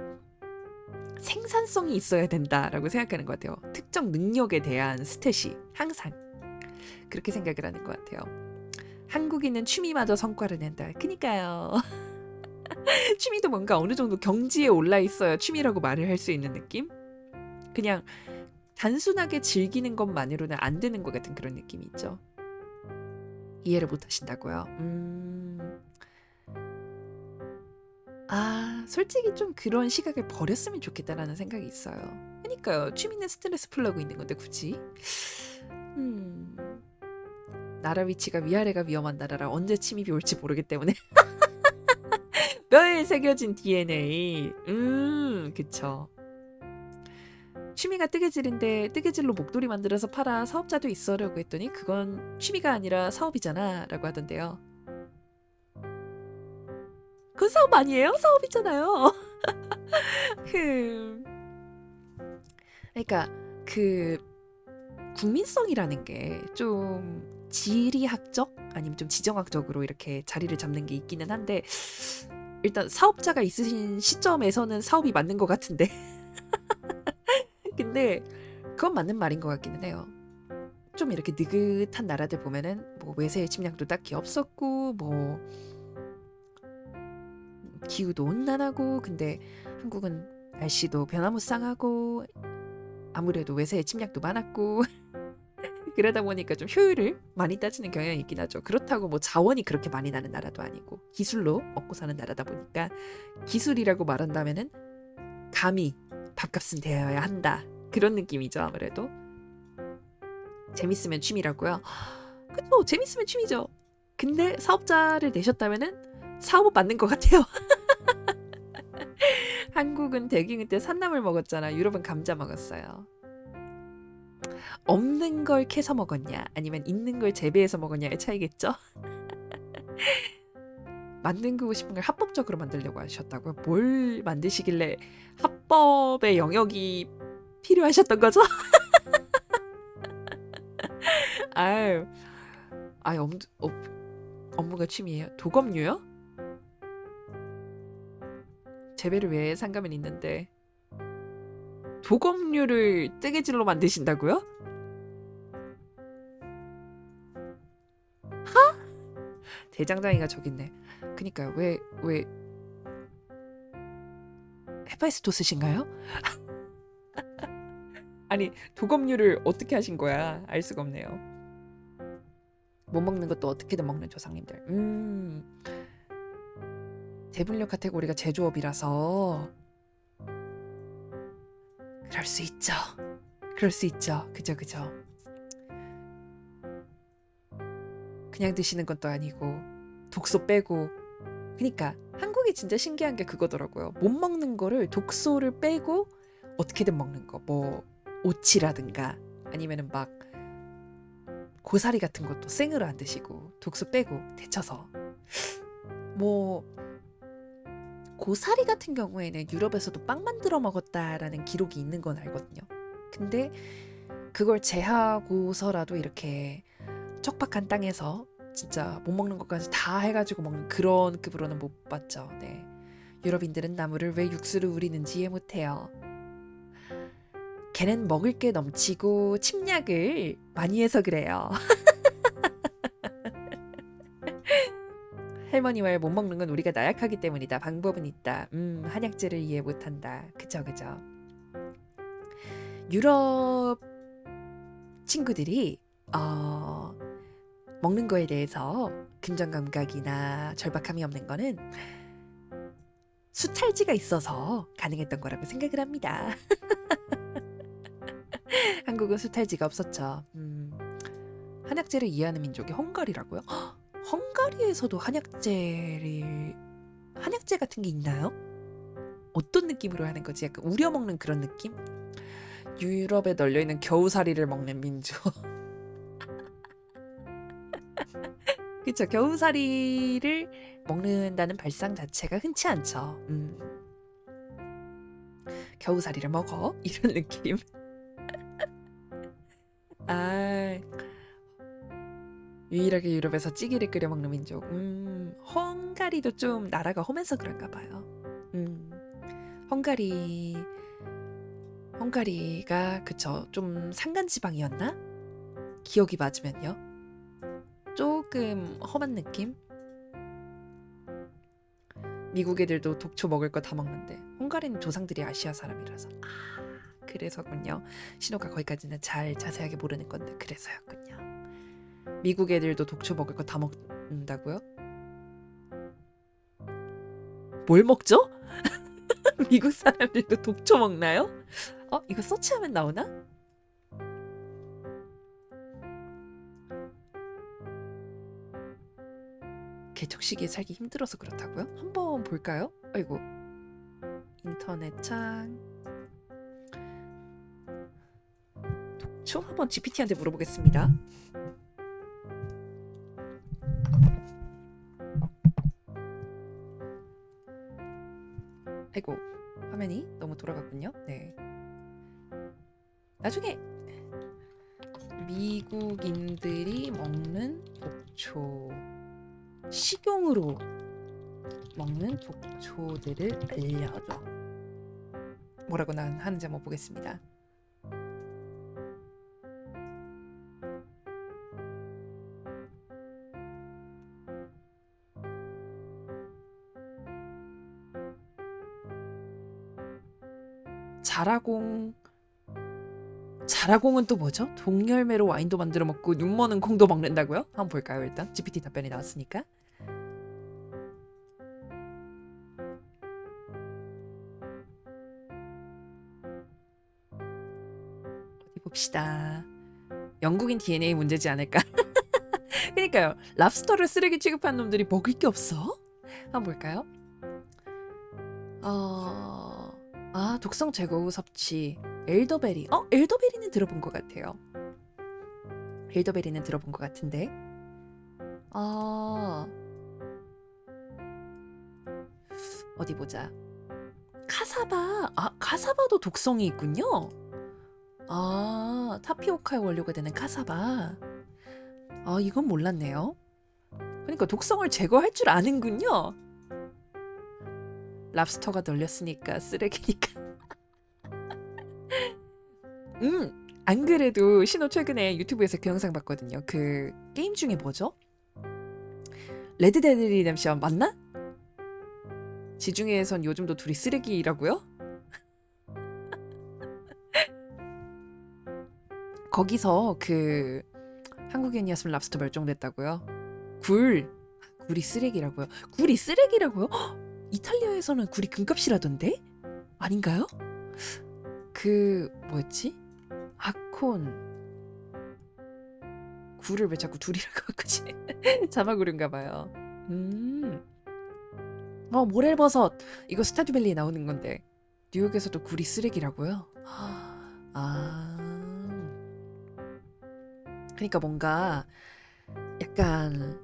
생산성이 있어야 된다라고 생각하는 것 같아요. 특정 능력에 대한 스탯이 항상 그렇게 생각을 하는 것 같아요. 한국인은 취미마저 성과를 낸다. 그니까요. 취미도 뭔가 어느 정도 경지에 올라 있어야 취미라고 말을 할 수 있는 느낌? 그냥 단순하게 즐기는 것만으로는 안 되는 것 같은 그런 느낌이 있죠. 이해를 못 하신다고요? 솔직히 좀 그런 시각을 버렸으면 좋겠다라는 생각이 있어요. 그러니까요. 취미는 스트레스 풀려고 있는 건데 굳이? 나라 위치가 위아래가 위험한 나라라 언제 침입이 올지 모르기 때문에 뼈에 새겨진 DNA. 그쵸. 취미가 뜨개질인데 뜨개질로 목도리 만들어서 팔아 사업자도 있어라고 했더니 그건 취미가 아니라 사업이잖아 라고 하던데요. 그건 사업 아니에요? 사업이잖아요. 그러니까 그 국민성이라는 게 좀 지리학적 아니면 좀 지정학적으로 이렇게 자리를 잡는 게 있기는 한데 일단 사업자가 있으신 시점에서는 사업이 맞는 것 같은데 근데 그건 맞는 말인 것 같기는 해요. 좀 이렇게 느긋한 나라들 보면은 뭐 외세의 침략도 딱히 없었고 뭐 기후도 온난하고 근데 한국은 날씨도 변화무쌍하고 아무래도 외세의 침략도 많았고 그러다 보니까 좀 효율을 많이 따지는 경향이 있긴 하죠. 그렇다고 뭐 자원이 그렇게 많이 나는 나라도 아니고 기술로 먹고 사는 나라다 보니까 기술이라고 말한다면은 감히 밥값은 되어야 한다. 그런 느낌이죠. 아무래도 재밌으면 취미라고요. 그쵸 재밌으면 취미죠. 근데 사업자를 내셨다면은 사업은 맞는 것 같아요. 한국은 대기근 때 산나물 먹었잖아. 유럽은 감자 먹었어요. 없는 걸 캐서 먹었냐 아니면 있는 걸 재배해서 먹었냐의 차이겠죠. 만들고 싶은 걸 합법적으로 만들려고 하셨다고요? 뭘 만드시길래 합법의 영역이 필요하셨던 거죠? 아유, 업무가 취미예요. 도검류요? 재배를 왜 상관은 있는데 도검류를 뜨개질로 만드신다고요? 대장장이가 저기 있네. 그니까요. 왜 헤파이스토스신가요? 아니 도검류를 어떻게 하신 거야? 알 수가 없네요. 못 먹는 것도 어떻게든 먹는 조상님들. 대분류 카테고리가 제조업이라서 그럴 수 있죠. 그럴 수 있죠. 그죠, 그죠. 그냥 드시는 것도 아니고 독소 빼고. 그러니까 한국이 진짜 신기한 게 그거더라고요. 못 먹는 거를 독소를 빼고 어떻게든 먹는 거. 뭐 오치라든가 아니면은 막 고사리 같은 것도 생으로 안 드시고 독소 빼고 데쳐서. 뭐 고사리 같은 경우에는 유럽에서도 빵 만들어 먹었다라는 기록이 있는 건 알거든요. 근데 그걸 제하고서라도 이렇게 척박한 땅에서 진짜 못 먹는 것까지 다 해가지고 먹는 그런 급으로는 못 봤죠. 네. 유럽인들은 나물을 왜 육수로 우리는지 이해 못해요. 걔는 먹을 게 넘치고 침략을 많이 해서 그래요. 할머니와 못 먹는 건 우리가 나약하기 때문이다. 방법은 있다. 한약재를 이해 못한다. 그죠, 그죠. 유럽 친구들이 먹는 거에 대해서 금전 감각이나 절박함이 없는 거는 수탈지가 있어서 가능했던 거라고 생각을 합니다. 한국은 수탈지가 없었죠. 한약재를 이해하는 민족이 헝가리라고요? 헝가리에서도 한약재 같은 게 있나요? 어떤 느낌으로 하는 거지? 약간 우려 먹는 그런 느낌? 유럽에 널려있는 겨우살이를 먹는 민족. 그쵸, 겨우살이를 먹는다는 발상 자체가 흔치 않죠. 겨우살이를 먹어? 이런 느낌. 아, 유일하게 유럽에서 찌개를 끓여 먹는 민족. 헝가리도 좀 나라가 험해서 그런가 봐요. 헝가리가 그쵸, 좀 산간지방이었나? 기억이 맞으면요. 조금 험한 느낌? 미국 애들도 독초 먹을 거 다 먹는데 헝가리는 조상들이 아시아 사람이라서. 그래서군요. 신호가 거기까지는 잘 자세하게 모르는 건데 그래서였군요. 미국 애들도 독초 먹을 거 다 먹는다고요? 뭘 먹죠? 미국 사람들도 독초 먹나요? 이거 서치하면 나오나? 개척시기에 살기 힘들어서 그렇다고요? 한번 볼까요? 아이고, 인터넷 창 독초 한번 GPT한테 물어보겠습니다. 아이고, 화면이 너무 돌아갔군요. 네. 나중에 미국인들이 먹는 독초, 식용으로 먹는 독초들을 알려줘. 뭐라고 난 하는지 한번 보겠습니다. 자라공은 또 뭐죠? 동열매로 와인도 만들어 먹고 눈머는 콩도 먹는다고요? 한번 볼까요? 일단 GPT 답변이 나왔으니까. 어디 봅시다. 영국인 DNA 문제지 않을까? 그러니까요. 랍스터를 쓰레기 취급한 놈들이 먹을 게 없어? 한번 볼까요? 독성 제거 후 섭취. 엘더베리. 엘더베리는 들어본 것 같아요. 엘더베리는 들어본 것 같은데. 어디 보자. 카사바. 카사바도 독성이 있군요. 타피오카의 원료가 되는 카사바. 이건 몰랐네요. 그러니까 독성을 제거할 줄 아는군요. 랍스터가 널렸으니까 쓰레기니까. 안 그래도 신호 최근에 유튜브에서 그 영상 봤거든요. 그 게임 중에 뭐죠? 레드 데드 리뎀션 맞나? 지중해에선 요즘도 둘이 쓰레기라고요? 거기서 그 한국인이었으면 랍스터 멸종됐다고요? 굴이 쓰레기라고요? 굴이 쓰레기라고요? 이탈리아에서는 굴이 금값이라던데? 아닌가요? 그 뭐였지? 아콘 굴을 왜 자꾸 둘이라고 하지? 자막으로인가 봐요. 모래버섯 이거 스타듀밸리에 나오는 건데 뉴욕에서도 굴이 쓰레기라고요? 아, 그러니까 뭔가 약간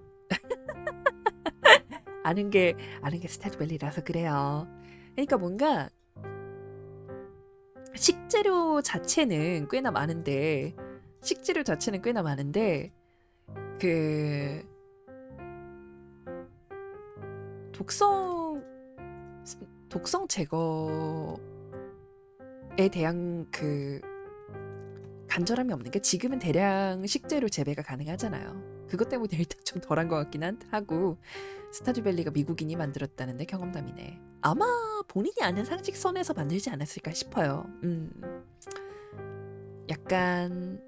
아는 게 스타듀밸리라서 그래요. 그러니까 뭔가 식재료 자체는 꽤나 많은데 그 독성 제거에 대한 그 간절함이 없는 게 지금은 대량 식재료 재배가 가능하잖아요. 그것 때문에 일단 좀 덜한 것 같긴 하고 스타듀밸리가 미국인이 만들었다는데 경험담이네. 아마 본인이 아는 상식선에서 만들지 않았을까 싶어요. 약간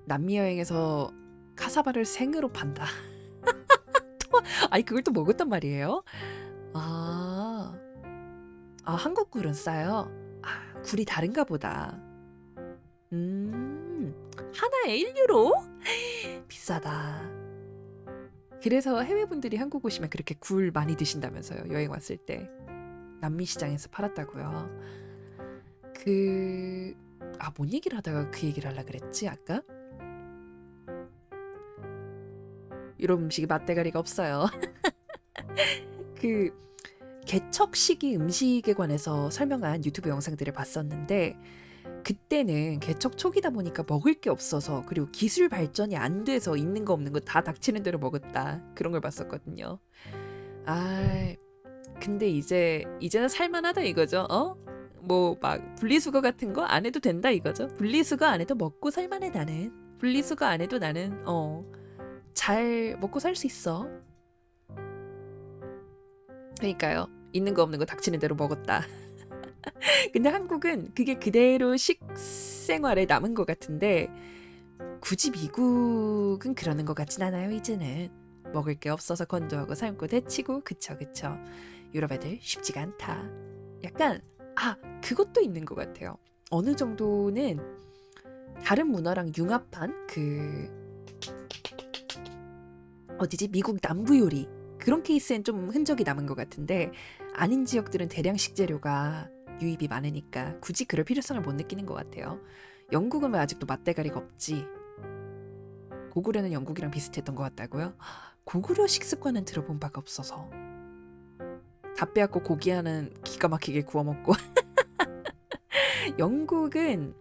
남미 여행에서 카사바를 생으로 판다. 아니 그걸 또 먹었단 말이에요? 한국 굴은 싸요. 굴이 다른가 보다. 하나에 1유로? 비싸다. 그래서 해외분들이 한국 오시면 그렇게 굴 많이 드신다면서요. 여행 왔을 때. 남미 시장에서 팔았다고요. 뭔 얘기를 하다가 그 얘기를 하려고 그랬지 아까? 이런 음식이 맛대가리가 없어요. 그 개척 시기 음식에 관해서 설명한 유튜브 영상들을 봤었는데 그때는 개척 초기다 보니까 먹을 게 없어서 그리고 기술 발전이 안 돼서 있는 거 없는 거 다 닥치는 대로 먹었다 그런 걸 봤었거든요. 근데 이제는 살만하다 이거죠. 뭐 막 분리수거 같은 거 안 해도 된다 이거죠. 분리수거 안 해도 먹고 살만해 나는. 분리수거 안 해도 나는 잘 먹고 살 수 있어. 그러니까요. 있는 거 없는 거 닥치는 대로 먹었다. 근데 한국은 그게 그대로 식생활에 남은 것 같은데 굳이 미국은 그러는 것 같진 않아요. 이제는 먹을 게 없어서 건조하고 삶고 데치고 그쵸. 유럽 애들 쉽지가 않다. 약간 그것도 있는 것 같아요. 어느 정도는 다른 문화랑 융합한 미국 남부 요리 그런 케이스엔 좀 흔적이 남은 것 같은데 아닌 지역들은 대량 식재료가 유입이 많으니까 굳이 그럴 필요성을 못 느끼는 것 같아요. 영국은 왜 아직도 맛대가리가 없지? 고구려는 영국이랑 비슷했던 것 같다고요? 고구려 식습관은 들어본 바가 없어서 다 빼앗고 고기 하는 기가 막히게 구워 먹고 영국은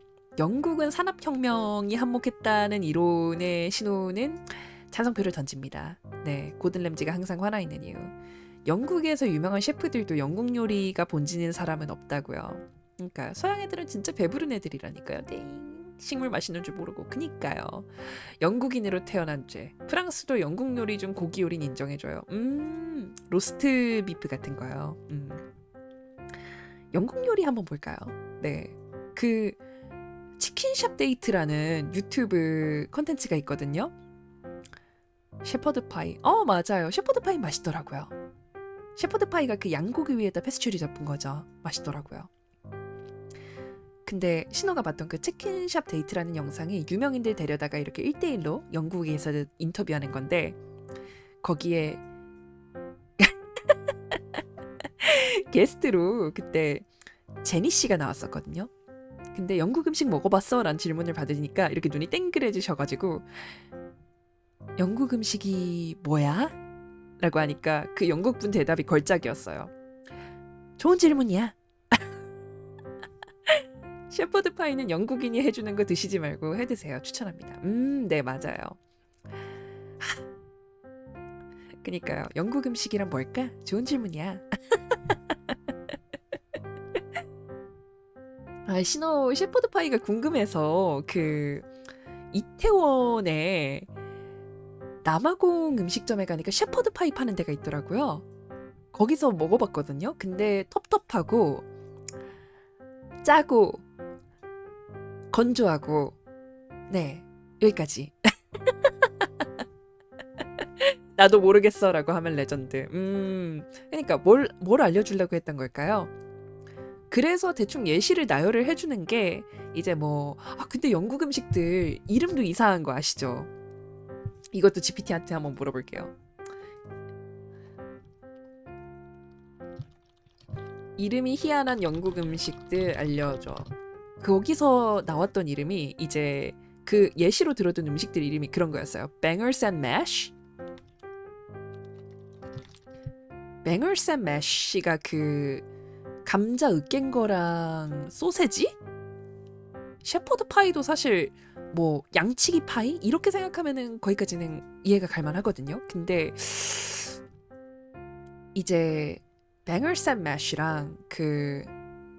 산업혁명이 한몫했다는 이론의 신호는 찬성표를 던집니다. 네, 고든 램지가 항상 화나 있는 이유. 영국에서 유명한 셰프들도 영국 요리가 본지는 사람은 없다고요. 그러니까 서양 애들은 진짜 배부른 애들이라니까요. 식물 맛있는 줄 모르고. 그니까요. 영국인으로 태어난 죄. 프랑스도 영국 요리 중 고기 요리는 인정해줘요. 로스트 비프 같은 거요. 영국 요리 한번 볼까요? 네, 그 치킨샵 데이트라는 유튜브 컨텐츠가 있거든요. 셰퍼드 파이. 맞아요. 셰퍼드 파이 맛있더라고요. 셰퍼드 파이가 그 양고기 위에다 페스츄리 잡은 거죠. 맛있더라고요. 근데 신호가 봤던 그 치킨샵 데이트라는 영상이 유명인들 데려다가 이렇게 1대1로 영국에서 인터뷰하는 건데 거기에 게스트로 그때 제니 씨가 나왔었거든요. 근데 영국 음식 먹어봤어? 라는 질문을 받으니까 이렇게 눈이 땡그레지셔가지고 영국 음식이 뭐야? 라고 하니까 그 영국분 대답이 걸작이었어요. 좋은 질문이야. 셰퍼드 파이는 영국인이 해주는 거 드시지 말고 해드세요. 추천합니다. 네, 맞아요. 그니까요. 영국 음식이란 뭘까? 좋은 질문이야. 신호 셰퍼드 파이가 궁금해서 그 이태원에 남아공 음식점에 가니까 셰퍼드 파이 파는 데가 있더라고요. 거기서 먹어봤거든요. 근데 텁텁하고 짜고 건조하고 네, 여기까지. 나도 모르겠어 라고 하면 레전드. 그러니까 뭘 알려주려고 했던 걸까요? 그래서 대충 예시를 나열을 해주는 게 이제 뭐 근데 영국 음식들 이름도 이상한 거 아시죠? 이것도 GPT한테 한번 물어볼게요. 이름이 희한한 영국 음식들 알려줘. 거기서 나왔던 이름이 이제 그 예시로 들어둔 음식들 이름이 그런 거였어요. Bangers and Mash. Bangers and Mash가 그 감자 으깬 거랑 소세지? shepherd 파이도 사실 뭐 양치기 파이 이렇게 생각하면은 거기까지는 이해가 갈 만하거든요. 근데 이제 Bangers and Mash랑 그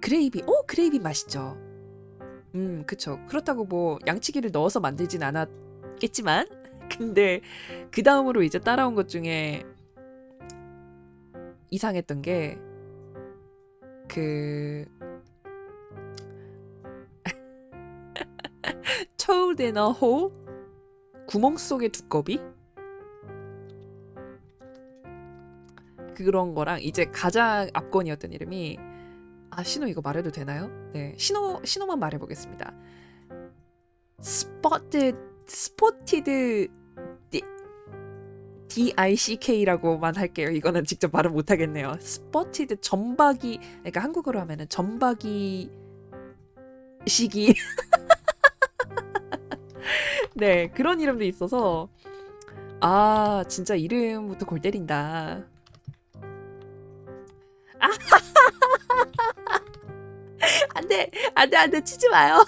그레이비 맛있죠. 그쵸. 그렇다고 뭐 양치기를 넣어서 만들진 않았겠지만 근데 그 다음으로 이제 따라온 것 중에 이상했던 게 그 Toad in a hole? 구멍 속의 두꺼비? 그런 거랑 이제 가장 압권이었던 이름이 신호 이거 말해도 되나요? 네, 신호만 말해보겠습니다. Spotted DICK라고만 할게요. 이거는 직접 말을 못하겠네요. Spotted 점박이, 그러니까 한국어로 하면은 점박이 시기. 네, 그런 이름도 있어서 진짜 이름부터 골 때린다. 안돼 치지 마요.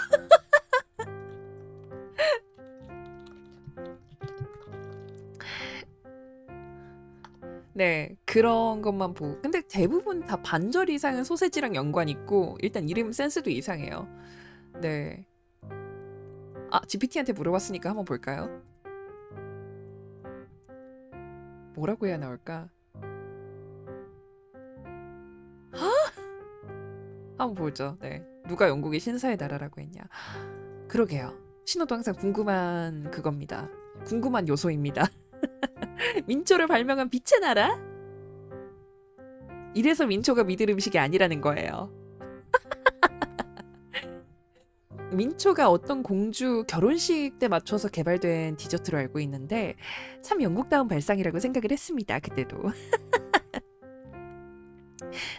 네, 그런 것만 보고. 근데 대부분 다 반절 이상은 소세지랑 연관 있고 일단 이름 센스도 이상해요. 네. GPT한테 물어봤으니까 한번 볼까요? 뭐라고 해야 나올까? 한번 보죠. 네. 누가 영국이 신사의 나라라고 했냐. 그러게요. 신호도 항상 궁금한 그겁니다. 궁금한 요소입니다. 민초를 발명한 빛의 나라? 이래서 민초가 믿을 음식이 아니라는 거예요. 민초가 어떤 공주 결혼식 때 맞춰서 개발된 디저트로 알고 있는데 참 영국다운 발상이라고 생각을 했습니다. 그때도.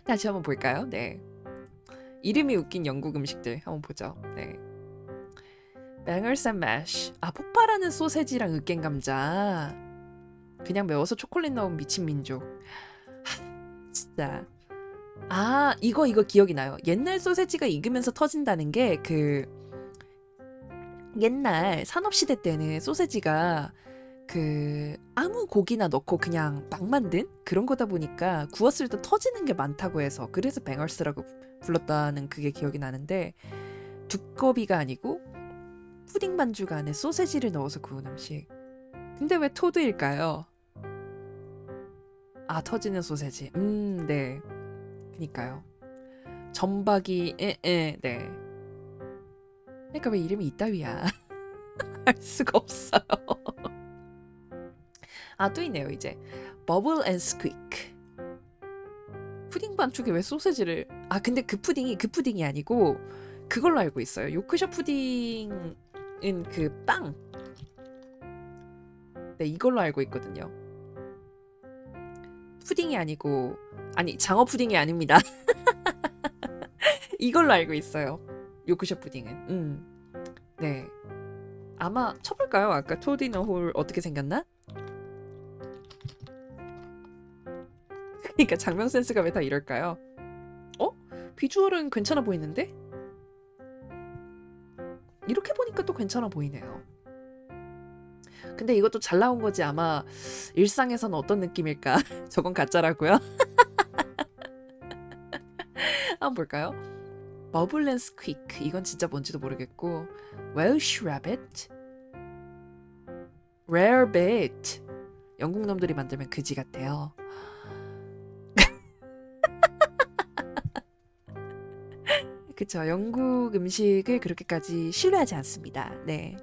다시 한번 볼까요? 네. 이름이 웃긴 영국 음식들 한번 보죠. 네. Bangers and Mash. 폭발하는 소세지랑 으깬 감자. 그냥 매워서 초콜릿 넣은 미친 민족. 진짜. 이거 기억이 나요. 옛날 소세지가 익으면서 터진다는 게 그 옛날 산업시대 때는 소세지가 그 아무 고기나 넣고 그냥 막 만든 그런 거다 보니까 구웠을 때 터지는 게 많다고 해서 그래서 뱅얼스라고 불렀다는 그게 기억이 나는데 두꺼비가 아니고 푸딩 반죽 안에 소세지를 넣어서 구운 음식. 근데 왜 토드일까요? 터지는 소세지. 네. 그니까요. 점박이, 네. 그러니까 왜 이름이 이따위야? 알 수가 없어요. 또 있네요, 이제. Bubble and Squeak. 푸딩 반죽에 왜 소세지를... 근데 그 푸딩이 아니고 그걸로 알고 있어요. 요크셔 푸딩은 그 빵. 네, 이걸로 알고 있거든요. 푸딩이 아니고 장어 푸딩이 아닙니다. 이걸로 알고 있어요. 요크셔 푸딩은. 네. 아마 쳐볼까요? 아까 토디너홀 어떻게 생겼나? 그러니까 장면 센스가 왜 다 이럴까요? 비주얼은 괜찮아 보이는데? 이렇게 보니까 또 괜찮아 보이네요. 근데 이것도 잘 나온 거지 아마 일상에서는 어떤 느낌일까? 저건 가짜라고요? 한번 볼까요? Bubble and Squeak. 이건 진짜 뭔지도 모르겠고 Welsh Rabbit, Rarebit. 영국 놈들이 만들면 그지 같아요. 그쵸. 영국 음식을 그렇게까지 신뢰하지 않습니다. 네.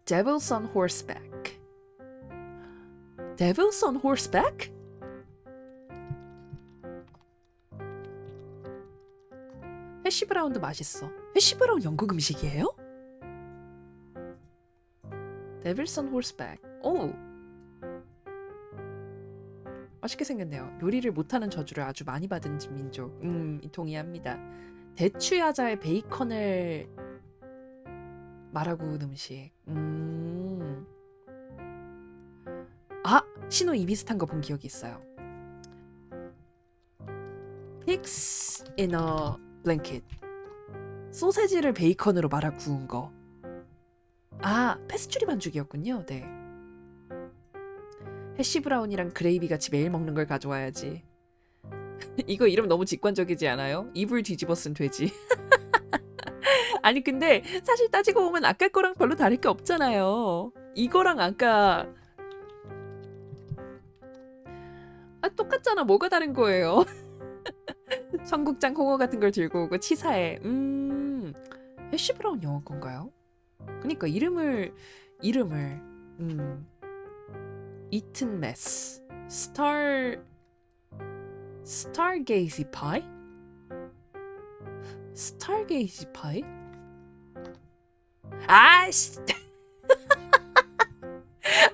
Devils on Horseback. Devils on Horseback? 해시 브라운도 맛있어. 해시 브라운 영국 음식이에요? 데빌슨 홀스백. 오, 맛있게 생겼네요. 요리를 못하는 저주를 아주 많이 받은 민족. 동의합니다. 대추야자에 베이컨을 말아 구운 음식. 아, 신호 이 비슷한 거 본 기억이 있어요. Pigs in a blanket. 소세지를 베이컨으로 말아 구운 거. 아, 페스츄리 반죽이었군요. 네. 해시 브라운이랑 그레이비 같이 매일 먹는 걸 가져와야지. 이거 이름 너무 직관적이지 않아요? 이불 뒤집어 쓴 돼지. 아니 근데 사실 따지고 보면 아까 거랑 별로 다를 게 없잖아요. 이거랑 아까 똑같잖아. 뭐가 다른 거예요? 청국장 홍어 같은 걸 들고 오고 치사해. 해시 브라운 영어 건가요? 그러니까 이름을 Eaten mess. Stargazy pie? Stargazy pie? 아씨.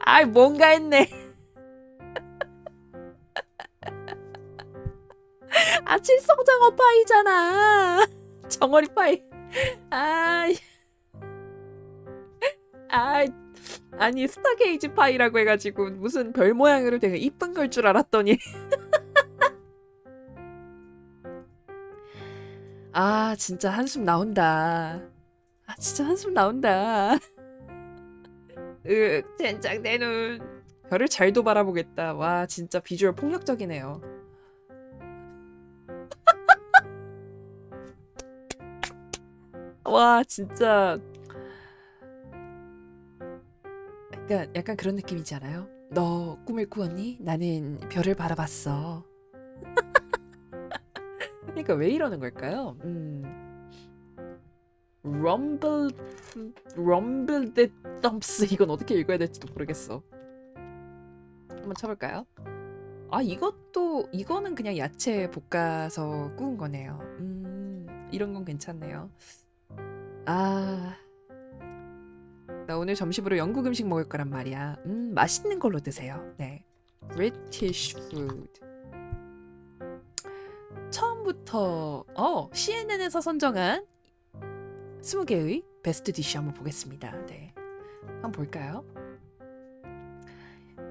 아, 뭔가 했네. 아, 칠성장어 파이잖아. 정어리 파이. 아, 아니 스타게이지 파이라고 해가지고 무슨 별 모양으로 되게 이쁜 걸 줄 알았더니. 아, 진짜 한숨 나온다. 아, 진짜 한숨 나온다. 젠장 내 눈. 별을 잘도 바라보겠다. 와, 진짜 비주얼 폭력적이네요. 와, 진짜 약간 그런 느낌이지 않아요? 너 꿈을 꾸었니? 나는 별을 바라봤어. 그러니까 왜 이러는 걸까요? Rumble the Thumps. 이건 어떻게 읽어야 될지도 모르겠어. 한번 쳐볼까요? 아, 이거는 그냥 야채 볶아서 구운 거네요. 이런 건 괜찮네요. 아, 나 오늘 점심으로 영국 음식 먹을 거란 말이야. 맛있는 걸로 드세요. 네, British food. 처음부터 CNN에서 선정한 20개의 베스트 디쉬 한번 보겠습니다. 네, 한번 볼까요?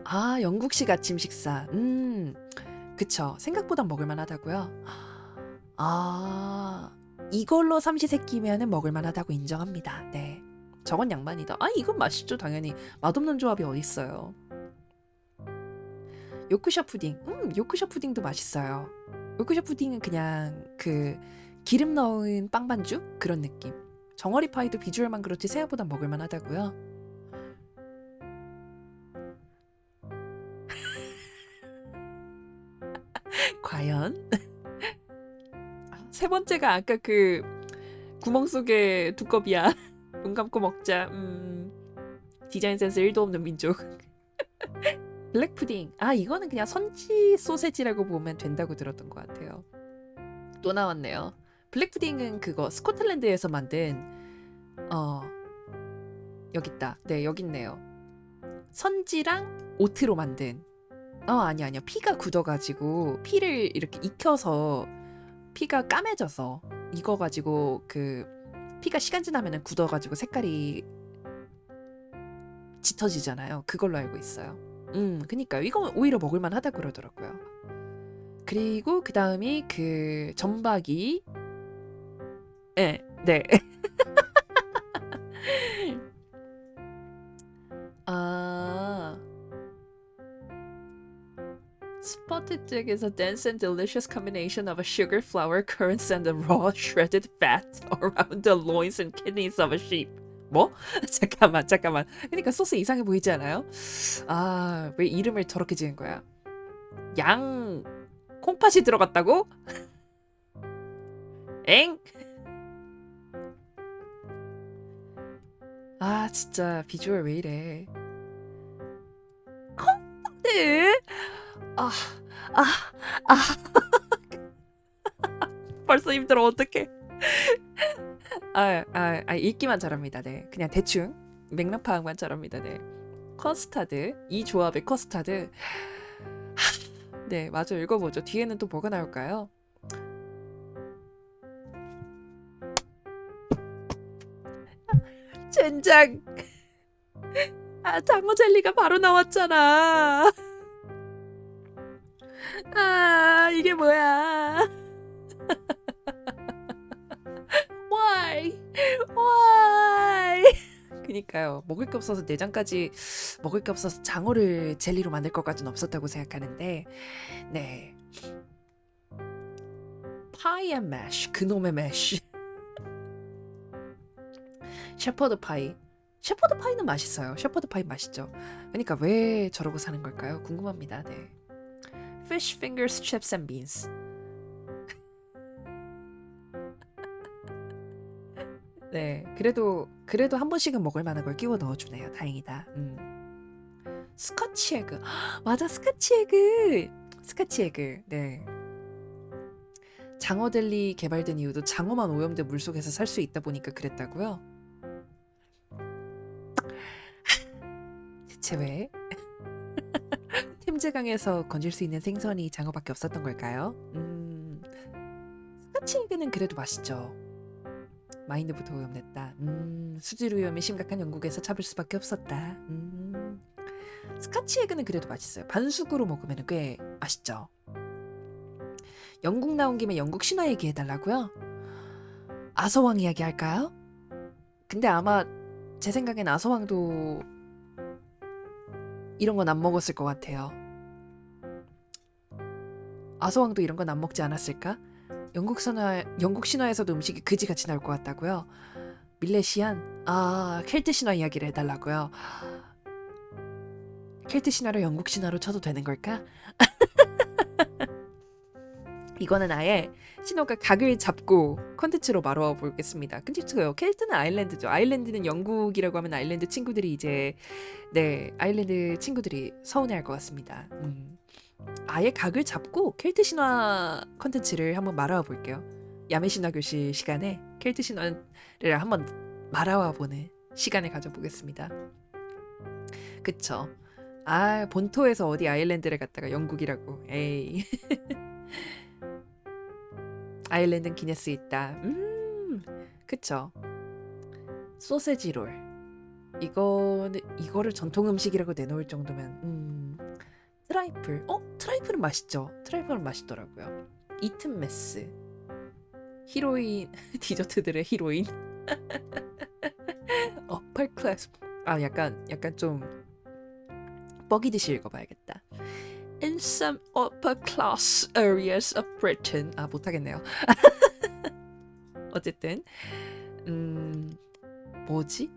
아, 영국식 아침 식사. 그쵸. 생각보다 먹을만 하다고요? 아, 이걸로 삼시세끼면은 먹을만 하다고 인정합니다. 네, 저건 양반이다. 아, 이건 맛있죠. 당연히 맛없는 조합이 어딨어요. 요크셔 푸딩. 요크셔 푸딩도 맛있어요. 요크셔 푸딩은 그냥 그 기름 넣은 빵 반죽 그런 느낌. 정어리 파이도 비주얼만 그렇지 생각보다 먹을만 하다고요. 과연? 세 번째가 아까 그 구멍 속에 두꺼비야. 눈 감고 먹자. 디자인 센스 1도 없는 민족. 블랙 푸딩. 아, 이거는 그냥 선지 소세지라고 보면 된다고 들었던 것 같아요. 또 나왔네요. 블랙 푸딩은 그거 스코틀랜드에서 만든 여기 있다. 네, 여기 있네요. 선지랑 오트로 만든. 아니요. 피가 굳어가지고 피를 이렇게 익혀서 피가 까매져서 익어가지고 그 피가 시간 지나면은 굳어가지고 색깔이 짙어지잖아요. 그걸로 알고 있어요. 그니까요. 이거 오히려 먹을만 하다 그러더라고요. 그리고 그 다음이 그 전박이. 네. 아, Spotted dick is a dense and delicious combination of a sugar, flour, currants, and the raw shredded fat around the loins and kidneys of a sheep. 뭐? 잠깐만. 그러니까 소스 이상해 보이지 않아요? 아, 왜 이름을 저렇게 지은 거야? 양 콩팥이 들어갔다고? 엥? 아, 진짜 비주얼 왜 이래? 콩팥들? 아, 아, 아. 벌써 힘들어. 어떡해. 읽기만 잘합니다. 네, 그냥 대충 맥락 파악만 잘합니다. 네, 커스타드 이 조합의 커스타드. 네, 맞아 읽어보죠. 뒤에는 또 뭐가 나올까요? 젠장. 장어 젤리가 바로 나왔잖아. 이게 뭐야? Why? Why? 그니까요. 먹을 게 없어서 내장까지 먹을 게 없어서 장어를 젤리로 만들 것까지는 없었다고 생각하는데, 네. 파이 앤 매쉬, 그놈의 매쉬. 셰퍼드 파이. 셰퍼드 파이는 맛있어요. 셰퍼드 파이 맛있죠. 그러니까 왜 저러고 사는 걸까요? 궁금합니다. 네. Fish fingers, chips and beans. 네, 그래도 한 번씩은 먹을 만한 걸 끼워 넣어주네요. 다행이다. 스카치 에그. 맞아, 스카치 에그. 스카치 에그. 네. 장어 델리 개발된 이유도 장어만 오염된 물 속에서 살 수 있다 보니까 그랬다고요? 대체 왜? 템즈강에서 건질 수 있는 생선이 장어밖에 없었던 걸까요? 스카치 에그는 그래도 맛있죠. 마인드부터 오염됐다. 수질 오염이 심각한 영국에서 잡을 수밖에 없었다. 스카치 에그는 그래도 맛있어요. 반숙으로 먹으면 꽤 맛있죠. 영국 나온 김에 영국 신화 얘기 해달라고요? 아서왕 이야기 할까요? 근데 아마 제 생각엔 아서왕도 이런 건 안 먹었을 것 같아요. 아서왕도 이런 건 안 먹지 않았을까? 영국 신화에서도 음식이 그지같이 나올 것 같다고요? 밀레시안? 켈트 신화 이야기를 해달라고요? 켈트 신화를 영국 신화로 쳐도 되는 걸까? 이거는 아예 신호가 각을 잡고 컨텐츠로 마루어 보겠습니다. 근데 켈트는 아일랜드죠. 아일랜드는 영국이라고 하면 아일랜드 친구들이 이제 아일랜드 친구들이 서운해할 것 같습니다. 아예 각을 잡고 켈트 신화 컨텐츠를 한번 말아와 볼게요. 야매 신화 교실 시간에 켈트 신화를 한번 말아와 보는 시간을 가져보겠습니다. 그쵸? 본토에서 어디 아일랜드를 갔다가 영국이라고. 에이. 아일랜드는 기네스 있다. 그쵸? 소세지 롤. 이거를 전통 음식이라고 내놓을 정도면 트라이플. 트라이플은 맛있죠. 트라이플은 맛있더라고요. 이튼 메스. 히로인 디저트들의 히로인. 어펄 클래스. 약간 좀 뻐기듯이 읽어봐야겠다. In some upper class areas of Britain. 못하겠네요. 어쨌든 뭐지?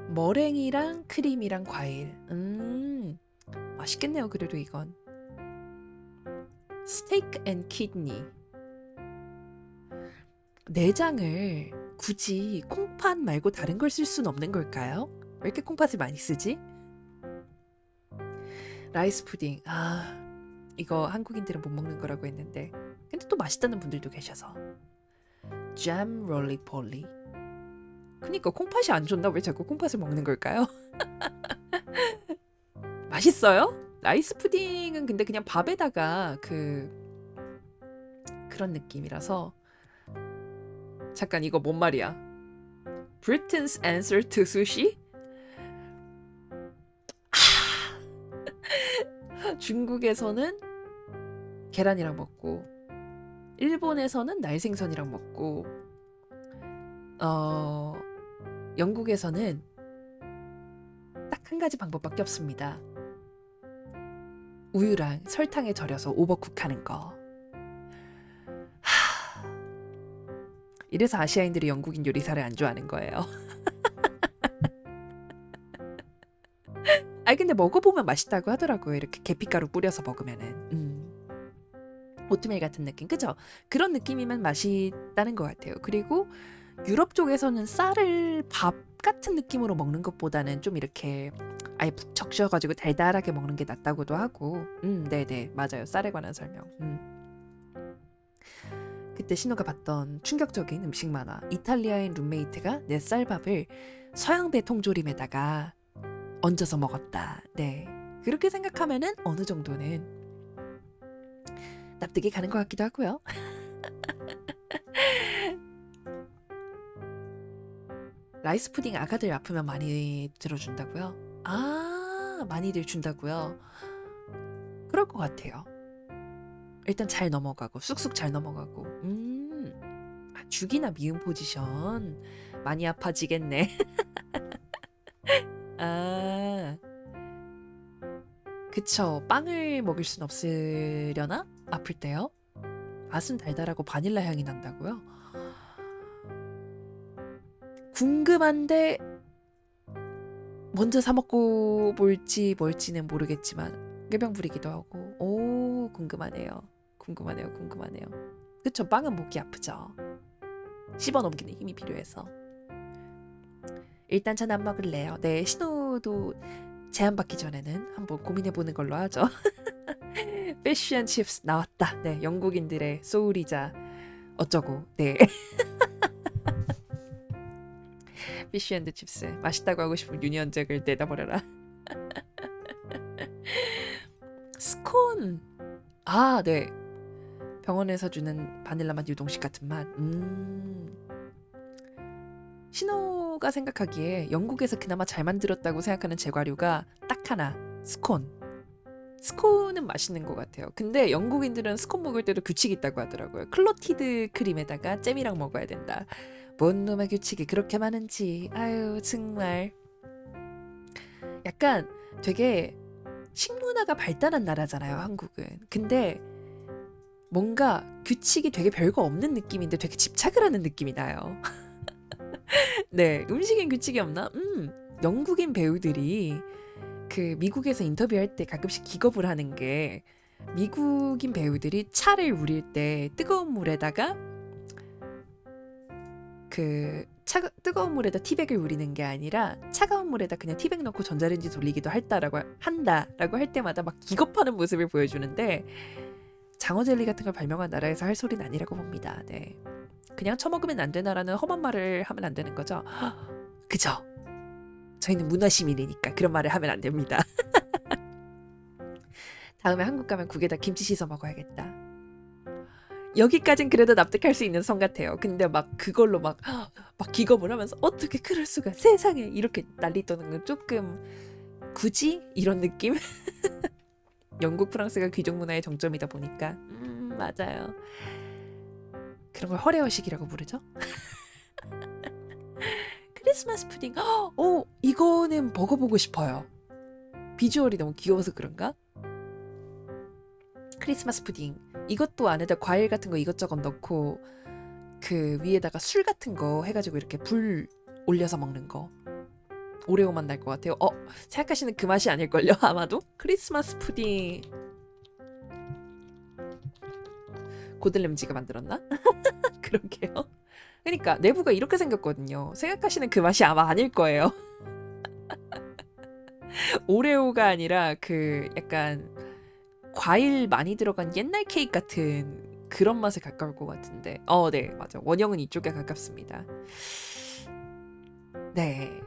머랭이랑 크림이랑 과일. 맛있겠네요. 그래도 이건 스테이크 앤 키드니. 내장을 굳이 콩팥 말고 다른 걸 쓸 수는 없는 걸까요? 왜 이렇게 콩팥을 많이 쓰지? 라이스 푸딩. 이거 한국인들은 못 먹는 거라고 했는데 근데 또 맛있다는 분들도 계셔서. 잼 롤리폴리. 그니까 콩팥이 안 좋나? 왜 자꾸 콩팥을 먹는 걸까요? 맛있어요? 라이스 푸딩은 근데 그냥 밥에다가 그런 느낌이라서. 잠깐, 이거 뭔 말이야? Britain's answer to sushi? 중국에서는 계란이랑 먹고 일본에서는 날생선이랑 먹고 영국에서는 딱 한 가지 방법밖에 없습니다. 우유랑 설탕에 절여서 오버쿡하는 거. 이래서 아시아인들이 영국인 요리사를 안 좋아하는 거예요. 근데 먹어보면 맛있다고 하더라고요. 이렇게 계피가루 뿌려서 먹으면은. 오트밀 같은 느낌, 그죠? 그런 느낌이면 맛있다는 것 같아요. 그리고 유럽 쪽에서는 쌀을 밥 같은 느낌으로 먹는 것보다는 좀 이렇게 아예 푹 적셔가지고 달달하게 먹는 게 낫다고도 하고. 네네, 맞아요. 쌀에 관한 설명. 그때 신호가 봤던 충격적인 음식 만화 이탈리아인 룸메이트가 내 쌀밥을 서양배 통조림에다가 얹어서 먹었다. 네, 그렇게 생각하면은 어느 정도는 납득이 가는 것 같기도 하고요. 라이스 푸딩 아가들 아프면 많이 들어준다고요? 아, 많이들 준다고요? 그럴 것 같아요. 일단 잘 넘어가고 쑥쑥 잘 넘어가고. 죽이나 미음 포지션 많이 아파지겠네. 아, 그쵸. 빵을 먹일 순 없으려나? 아플 때요? 맛은 달달하고 바닐라 향이 난다고요? 궁금한데 먼저 사 먹고 볼지 뭘지는 모르겠지만 꾀병 부리기도 하고. 오, 궁금하네요. 궁금하네요. 그쵸, 빵은 먹기 아프죠. 씹어 넘기는 힘이 필요해서. 일단 전 안 먹을래요. 네, 신호도 제한받기 전에는 한번 고민해보는 걸로 하죠. 패션 칩스 나왔다. 네, 영국인들의 소울이자 어쩌고. 네. 피쉬앤드 칩스 맛있다고 하고 싶은 유니언잭을 내다버려라. 스콘. 아, 네. 병원에서 주는 바닐라 맛 유동식 같은 맛. 신호가 생각하기에 영국에서 그나마 잘 만들었다고 생각하는 제과류가 딱 하나, 스콘. 스콘은 맛있는 것 같아요. 근데 영국인들은 스콘 먹을 때도 규칙이 있다고 하더라고요. 클로티드 크림에다가 잼이랑 먹어야 된다. 뭔 놈의 규칙이 그렇게 많은지. 아유, 정말. 약간 되게 식문화가 발달한 나라잖아요, 한국은. 근데 뭔가 규칙이 되게 별거 없는 느낌인데 되게 집착을 하는 느낌이 나요. 네, 음식엔 규칙이 없나? 영국인 배우들이 그 미국에서 인터뷰할 때 가끔씩 기겁을 하는 게, 미국인 배우들이 차를 우릴 때 뜨거운 물에다가 뜨거운 물에다 티백을 우리는 게 아니라 차가운 물에다 그냥 티백 넣고 전자레인지 돌리기도 한다라고 할 때마다 막 기겁하는 모습을 보여주는데, 장어 젤리 같은 걸 발명한 나라에서 할 소리는 아니라고 봅니다. 네, 그냥 처먹으면 안 되나라는 험한 말을 하면 안 되는 거죠. 그죠? 저희는 문화시민이니까 그런 말을 하면 안 됩니다. 다음에 한국 가면 국에다 김치 씻어 먹어야겠다. 여기까진 그래도 납득할 수 있는 선 같아요. 근데 막 그걸로 막 기겁을 하면서 어떻게 그럴 수가, 세상에, 이렇게 난리 떠는 건 조금 굳이? 이런 느낌? 영국, 프랑스가 귀족 문화의 정점이다 보니까. 맞아요. 그런 걸 허례허식이라고 부르죠? 크리스마스 푸딩. 오, 이거는 먹어보고 싶어요. 비주얼이 너무 귀여워서 그런가? 크리스마스 푸딩. 이것도 안에다 과일 같은 거 이것저것 넣고 그 위에다가 술 같은 거 해가지고 이렇게 불 올려서 먹는 거. 오레오 맛 날 것 같아요. 생각하시는 그 맛이 아닐걸요? 아마도? 크리스마스 푸딩. 고들램지가 만들었나? 그러게요. 그러니까 내부가 이렇게 생겼거든요. 생각하시는 그 맛이 아마 아닐 거예요. 오레오가 아니라 그 약간 과일 많이 들어간 옛날 케이크 같은 그런 맛에 가까울 것 같은데. 네, 맞아. 원형은 이쪽에 가깝습니다. 네.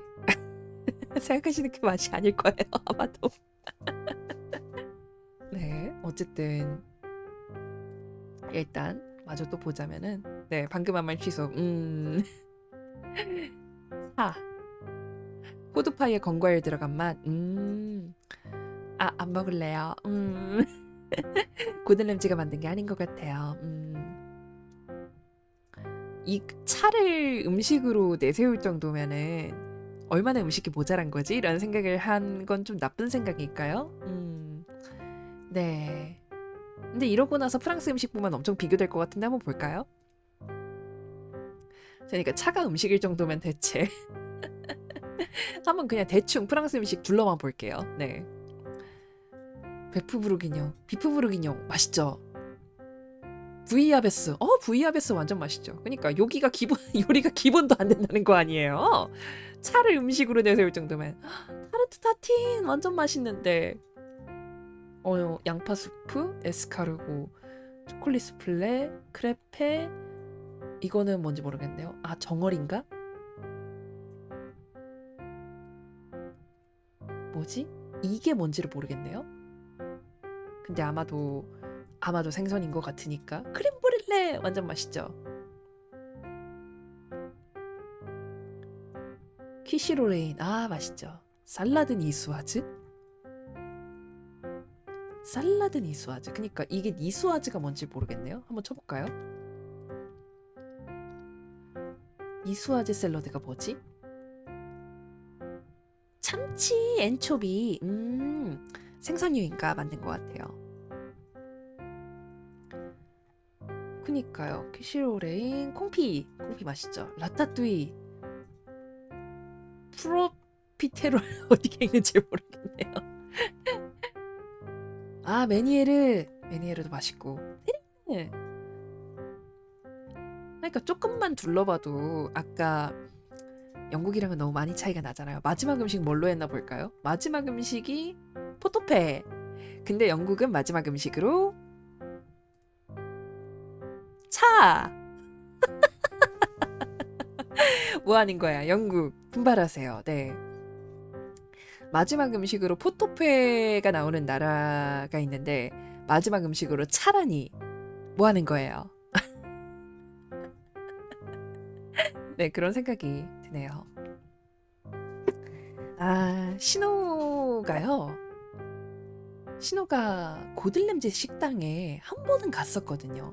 생각하시는 그 맛이 아닐 거예요, 아마도. 네, 어쨌든 일단 마저 또 보자면은, 네, 방금 한 말 취소. 호두파이에 건과일 들어간 맛. 안 먹을래요. 고들램지가 만든 게 아닌 것 같아요. 이 차를 음식으로 내세울 정도면은 얼마나 음식이 모자란 거지? 라는 생각을 한 건 좀 나쁜 생각일까요? 네. 근데 이러고 나서 프랑스 음식 보면 엄청 비교될 것 같은데 한번 볼까요? 그러니까 차가 음식일 정도면 대체 한번 그냥 대충 프랑스 음식 둘러만 볼게요. 네. 비프 부르기뇽 맛있죠? 부이아베스. 부이아베스 완전 맛있죠. 그러니까 요리가 기본도 안 된다는 거 아니에요? 차를 음식으로 내세울 정도면. 타르트 타틴 완전 맛있는데. 양파 수프, 에스카르고, 초콜릿 스플레, 크레페, 이거는 뭔지 모르겠네요. 아, 정어리인가? 뭐지? 이게 뭔지를 모르겠네요. 근데 아마도 생선인 것 같으니까 크림 브릴레 완전 맛있죠. 키시로레인 아 맛있죠. 살라드 니수아즈? 살라드 니수아즈. 그니까 이게 니수아즈가 뭔지 모르겠네요. 한번 쳐볼까요? 니수아즈 샐러드가 뭐지? 참치 엔초비. 생선류인가 만든 것 같아요. 그니까요. 키시로레인 콩피 맛있죠. 라타뚜이 프로피테롤 어디게 있는지 모르겠네요. 아 메니에르도 맛있고. 네. 그러니까 조금만 둘러봐도 아까 영국이랑은 너무 많이 차이가 나잖아요. 마지막 음식 뭘로 했나 볼까요? 마지막 음식이 포토페. 근데 영국은 마지막 음식으로 차. 뭐 하는 거야? 영국 분발하세요. 네. 마지막 음식으로 포토페가 나오는 나라가 있는데 마지막 음식으로 차라니 뭐 하는 거예요? 네, 그런 생각이 드네요. 아, 신호가 고들냄지 식당에 한 번은 갔었거든요.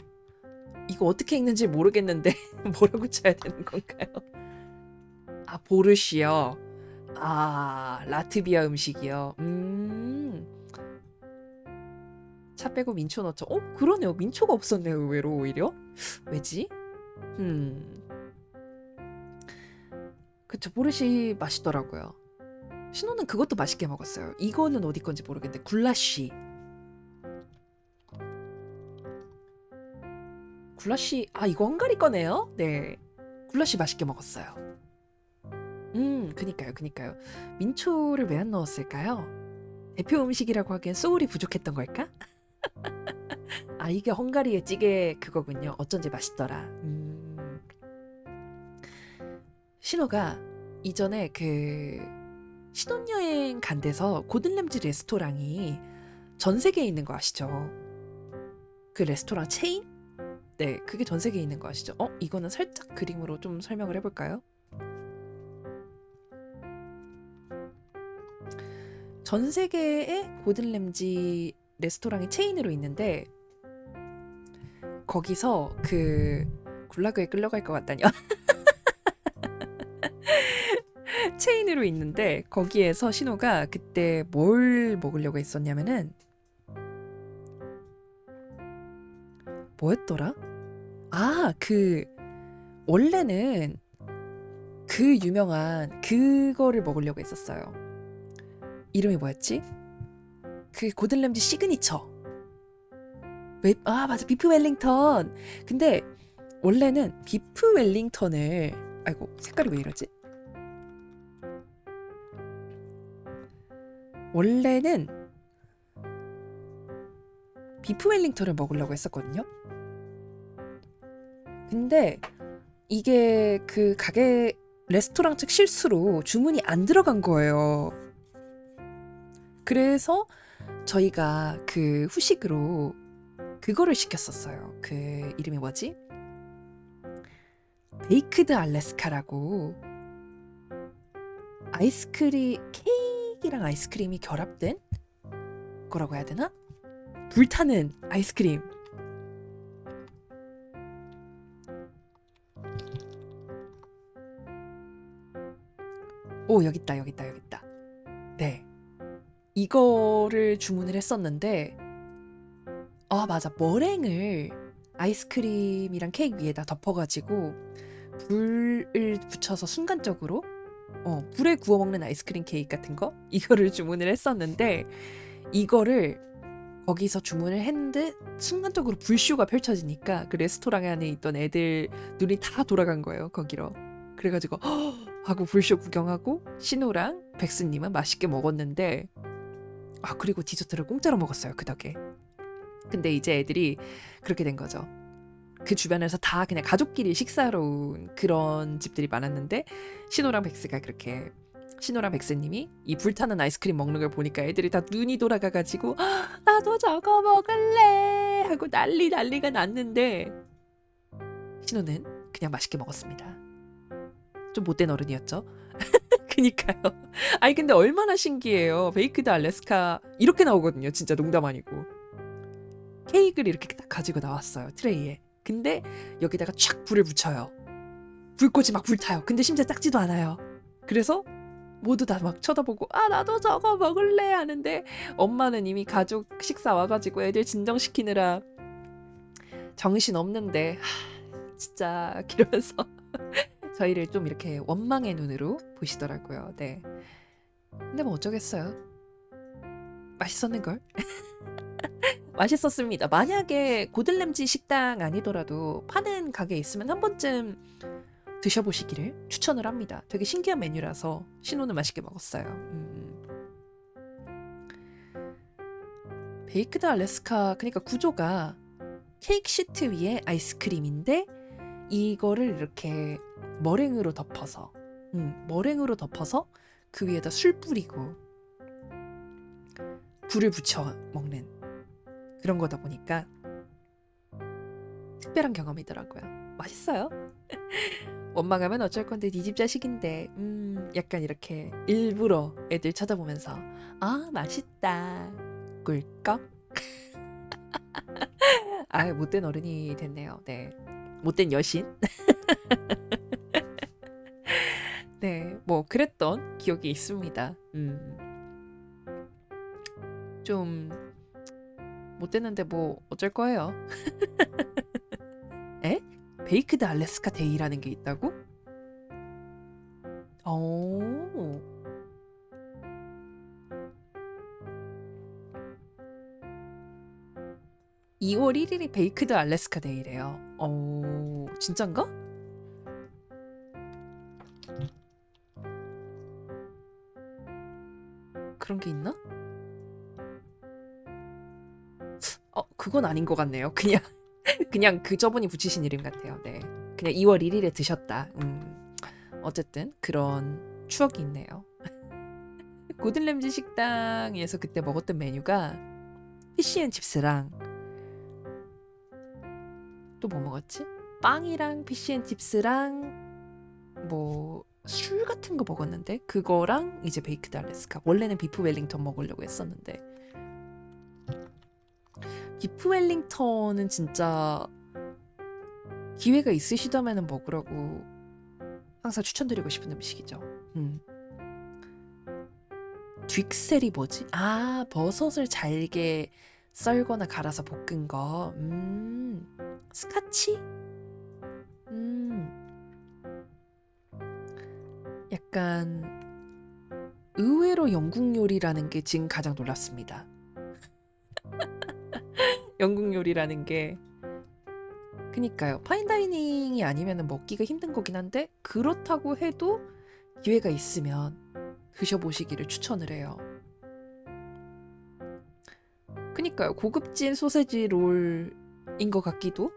이거 어떻게 읽는지 모르겠는데 뭐라고 쳐야 되는 건가요? 아, 보르시요. 아, 라트비아 음식이요. 차 빼고 민초 넣죠. 그러네요. 민초가 없었네요. 의외로 오히려. 왜지? 그쵸. 보르시 맛있더라고요. 신호는 그것도 맛있게 먹었어요. 이거는 어디 건지 모르겠는데 굴라쉬. 아 이거 헝가리 거네요. 네, 굴라쉬 맛있게 먹었어요. 그니까요. 민초를 왜 안 넣었을까요? 대표 음식이라고 하기엔 소울이 부족했던 걸까? 아 이게 헝가리의 찌개 그거군요. 어쩐지 맛있더라. 신호가 이전에 그 신혼여행 간 데서 고든램지 레스토랑이 전 세계에 있는 거 아시죠? 그 레스토랑 체인? 네, 그게 전 세계에 있는 거 아시죠? 이거는 살짝 그림으로 좀 설명을 해볼까요? 전 세계에 고든램지 레스토랑이 체인으로 있는데 거기서 그 굴라그에 끌려갈 것 같다뇨. 체인으로 있는데 거기에서 신호가 그때 뭘 먹으려고 했었냐면은 뭐였더라? 아, 원래는 그 유명한 그거를 먹으려고 했었어요. 이름이 뭐였지? 그 고든램지 시그니처. 맞아. 비프 웰링턴. 근데 원래는 비프 웰링턴을 아이고, 색깔이 왜 이러지? 원래는 비프 웰링턴을 먹으려고 했었거든요. 근데 이게 그 가게 레스토랑 측 실수로 주문이 안 들어간 거예요. 그래서 저희가 그 후식으로 그거를 시켰었어요. 그 이름이 뭐지? 베이크드 알래스카라고 케이크랑 아이스크림이 결합된 거라고 해야 되나? 불타는 아이스크림. 오, 여기 있다. 네. 이거를 주문을 했었는데, 맞아. 머랭을 아이스크림이랑 케이크 위에다 덮어가지고, 불을 붙여서 순간적으로, 불에 구워 먹는 아이스크림 케이크 같은 거? 이거를 주문을 했었는데, 이거를 거기서 주문을 했는데, 순간적으로 불쇼가 펼쳐지니까, 그 레스토랑 안에 있던 애들 눈이 다 돌아간 거예요, 거기로. 그래가지고, 하고 불쇼 구경하고 신우랑 백수님은 맛있게 먹었는데 그리고 디저트를 공짜로 먹었어요 그 덕에. 근데 이제 애들이 그렇게 된 거죠. 그 주변에서 다 그냥 가족끼리 식사하러 온 그런 집들이 많았는데 신호랑 백스가 그렇게 신호랑 백스님이 이 불타는 아이스크림 먹는 걸 보니까 애들이 다 눈이 돌아가가지고 나도 저거 먹을래 하고 난리가 났는데 신호는 그냥 맛있게 먹었습니다. 좀 못된 어른이었죠. 그니까요. 아니 근데 얼마나 신기해요. 베이크드 알래스카 이렇게 나오거든요. 진짜 농담 아니고. 케이크를 이렇게 딱 가지고 나왔어요. 트레이에. 근데 여기다가 촥 불을 붙여요. 불꽃이 막 불타요. 근데 심지어 작지도 않아요. 그래서 모두 다 막 쳐다보고 나도 저거 먹을래 하는데 엄마는 이미 가족 식사 와가지고 애들 진정시키느라 정신없는데 진짜 이러면서 저희를 좀 이렇게 원망의 눈으로 보시더라고요. 네. 근데 뭐 어쩌겠어요. 맛있었는걸? 맛있었습니다. 만약에 고들램지 식당 아니더라도 파는 가게 있으면 한 번쯤 드셔보시기를 추천을 합니다. 되게 신기한 메뉴라서 신호는 맛있게 먹었어요. 베이크드 알래스카 그러니까 구조가 케이크 시트 위에 아이스크림인데 이거를 이렇게 머랭으로 덮어서 그 위에다 술 뿌리고 불을 붙여 먹는 그런 거다 보니까 특별한 경험이더라고요. 맛있어요. 원망하면 어쩔 건데 네 집 자식인데 약간 이렇게 일부러 애들 쳐다보면서 맛있다 꿀꺽. 못된 어른이 됐네요. 네, 못된 여신. 네, 뭐 그랬던 기억이 있습니다. 좀 못됐는데 뭐 어쩔 거예요. 에? 베이크드 알래스카 데이라는 게 있다고? 오. 2월 1일이 베이크드 알래스카 데이래요. 진짠가? 그런 게 있나? 그건 아닌 것 같네요. 그냥 그 저분이 붙이신 이름 같아요. 네, 그냥 2월 1일에 드셨다. 어쨌든 그런 추억이 있네요. 고든램지 식당에서 그때 먹었던 메뉴가 피쉬앤칩스랑 또 뭐 먹었지? 빵이랑 피쉬앤칩스랑 뭐 술 같은 거 먹었는데 그거랑 이제 베이크드 알래스카. 원래는 비프 웰링턴 먹으려고 했었는데 비프 웰링턴은 진짜 기회가 있으시다면 먹으라고 항상 추천드리고 싶은 음식이죠. 뒷셀이 뭐지? 버섯을 잘게 썰거나 갈아서 볶은 거. 스카치? 약간 의외로 영국 요리라는 게 지금 가장 놀랍습니다. 영국 요리라는 게 그니까요. 파인다이닝이 아니면 먹기가 힘든 거긴 한데 그렇다고 해도 기회가 있으면 드셔보시기를 추천을 해요. 그니까요. 고급진 소세지 롤인 것 같기도.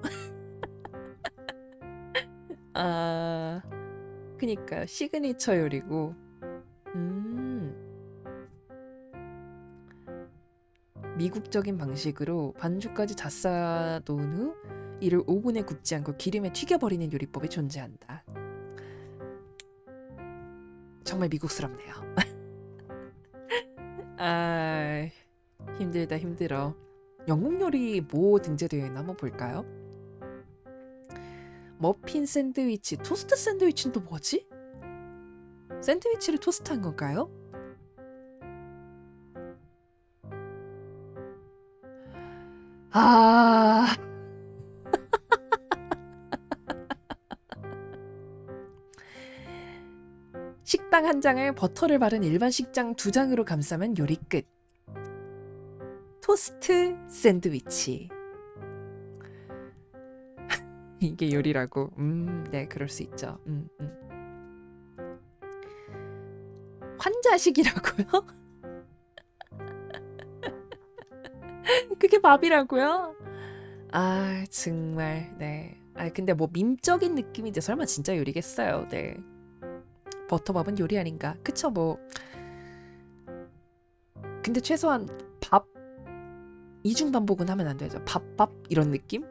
그니까요. 시그니처 요리고. 미국적인 방식으로 반죽까지 다 쌓아놓은 후 이를 오븐에 굽지 않고 기름에 튀겨버리는 요리법이 존재한다. 정말 미국스럽네요. 힘들다 힘들어. 영국 요리 뭐 등재되어 있나 한번 볼까요? 머핀 샌드위치, 토스트 샌드위치는 또 뭐지? 샌드위치를 토스트한 건가요? 식빵 한 장을 버터를 바른 일반 식장 2장으로 감싸면 요리 끝. 토스트 샌드위치. 이게 요리라고. 네, 그럴 수 있죠. 환자식이라고요? 그게 밥이라고요? 아 정말 네. 아 근데 뭐 밈적인 느낌인데 설마 진짜 요리겠어요. 네. 버터밥은 요리 아닌가? 그쵸 뭐. 근데 최소한 밥 이중 반복은 하면 안 되죠. 밥밥 이런 느낌?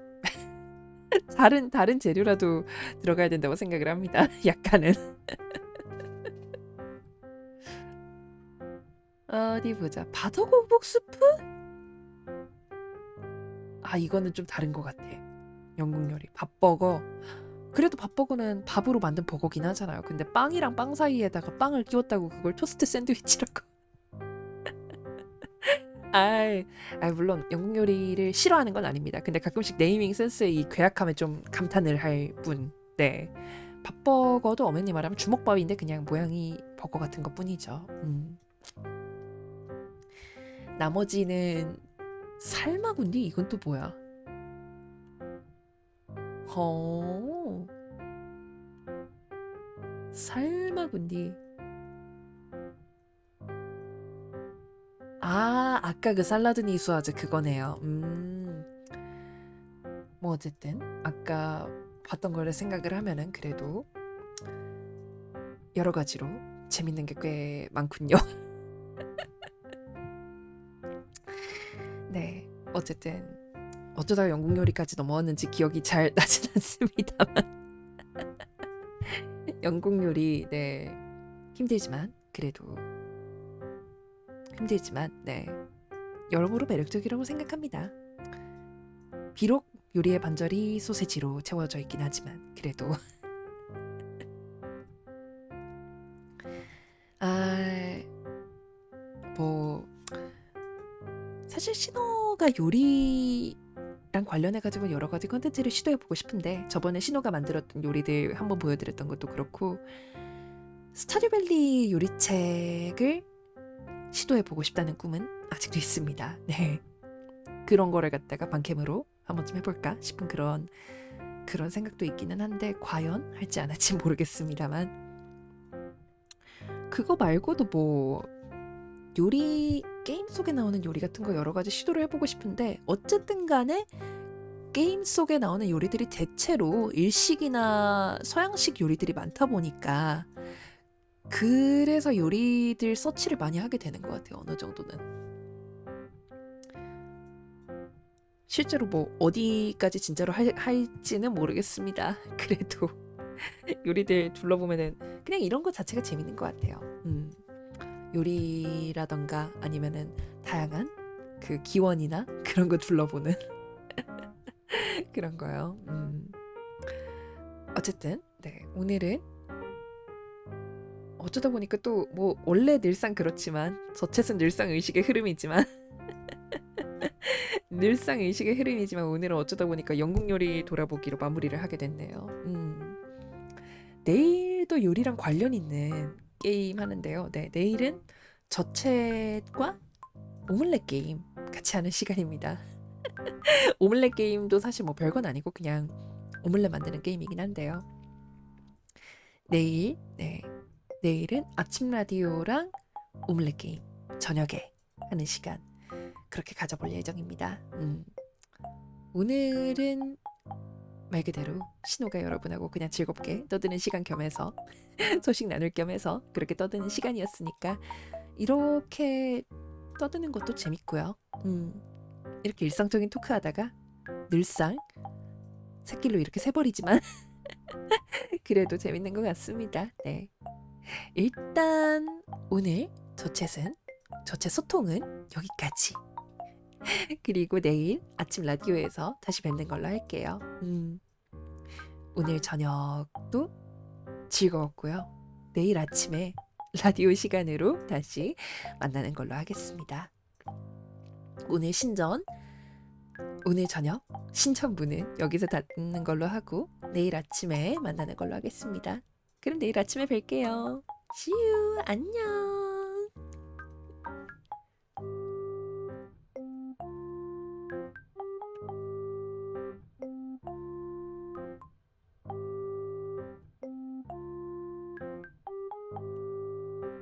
다른 재료라도 들어가야 된다고 생각을 합니다. 약간은. 어디 보자. 바더거북 수프? 아 이거는 좀 다른 것 같아. 영국 요리. 밥버거. 그래도 밥버거는 밥으로 만든 버거긴 하잖아요. 근데 빵이랑 빵 사이에다가 빵을 끼웠다고 그걸 토스트 샌드위치라고. 아이, 물론 영국 요리를 싫어하는 건 아닙니다. 근데 가끔씩 네이밍 센스의 이 괴악함에 좀 감탄을 할 뿐. 네. 밥버거도 어머니 말하면 주먹밥인데 그냥 모양이 버거 같은 것 뿐이죠. 나머지는 삶아군디? 이건 또 뭐야? 어, 삶아군디. 아, 아까 그 살라드 니수아즈 그거네요. 뭐 어쨌든 아까 봤던 거를 생각을 하면은 그래도 여러 가지로 재밌는 게 꽤 많군요. 네, 어쨌든 어쩌다가 영국 요리까지 넘어왔는지 기억이 잘 나진 않습니다만 영국 요리 네 힘들지만 그래도 힘들지만 네 여러모로 매력적이라고 생각합니다. 비록 요리의 반절이 소세지로 채워져 있긴 하지만 그래도 아, 뭐 사실 신호가 요리랑 관련해가지고 여러 가지 컨텐츠를 시도해보고 싶은데 저번에 신호가 만들었던 요리들 한번 보여드렸던 것도 그렇고 스타듀밸리 요리책을 시도해보고 싶다는 꿈은 아직도 있습니다. 네, 그런 거를 갖다가 반캠으로 한 번쯤 해볼까 싶은 그런 생각도 있기는 한데 과연 할지 안 할지 모르겠습니다만 그거 말고도 뭐 요리 게임 속에 나오는 요리 같은 거 여러 가지 시도를 해보고 싶은데 어쨌든 간에 게임 속에 나오는 요리들이 대체로 일식이나 서양식 요리들이 많다 보니까 그래서 요리들 서치를 많이 하게 되는 것 같아요. 어느 정도는. 실제로 뭐 어디까지 진짜로 할지는 모르겠습니다. 그래도 요리들 둘러보면은 그냥 이런 것 자체가 재밌는 것 같아요. 요리라던가 아니면은 다양한 그 기원이나 그런 거 둘러보는 그런 거요. 어쨌든 네 오늘은 어쩌다 보니까 또 뭐 원래 늘상 그렇지만 저챗은 늘상 의식의 흐름이지만 늘상 의식의 흐름이지만 오늘은 어쩌다 보니까 영국 요리 돌아보기로 마무리를 하게 됐네요. 내일도 요리랑 관련 있는 게임 하는데요. 네, 내일은 저챗과 오믈렛 게임 같이 하는 시간입니다. 오믈렛 게임도 사실 뭐 별건 아니고 그냥 오믈렛 만드는 게임이긴 한데요. 내일은 아침 라디오랑 오믈렛 게임 저녁에 하는 시간 그렇게 가져볼 예정입니다. 오늘은 말 그대로 신호가 여러분하고 그냥 즐겁게 떠드는 시간 겸해서 소식 나눌 겸해서 그렇게 떠드는 시간이었으니까 이렇게 떠드는 것도 재밌고요. 이렇게 일상적인 토크하다가 늘상 새길로 이렇게 새버리지만 그래도 재밌는 것 같습니다. 네. 일단 오늘 저챗 소통은 여기까지. 그리고 내일 아침 라디오에서 다시 뵙는 걸로 할게요. 오늘 저녁도 즐거웠고요. 내일 아침에 라디오 시간으로 다시 만나는 걸로 하겠습니다. 오늘 저녁 신청분은 여기서 닫는 걸로 하고 내일 아침에 만나는 걸로 하겠습니다. 그럼 내일 아침에 뵐게요. See you. 안녕.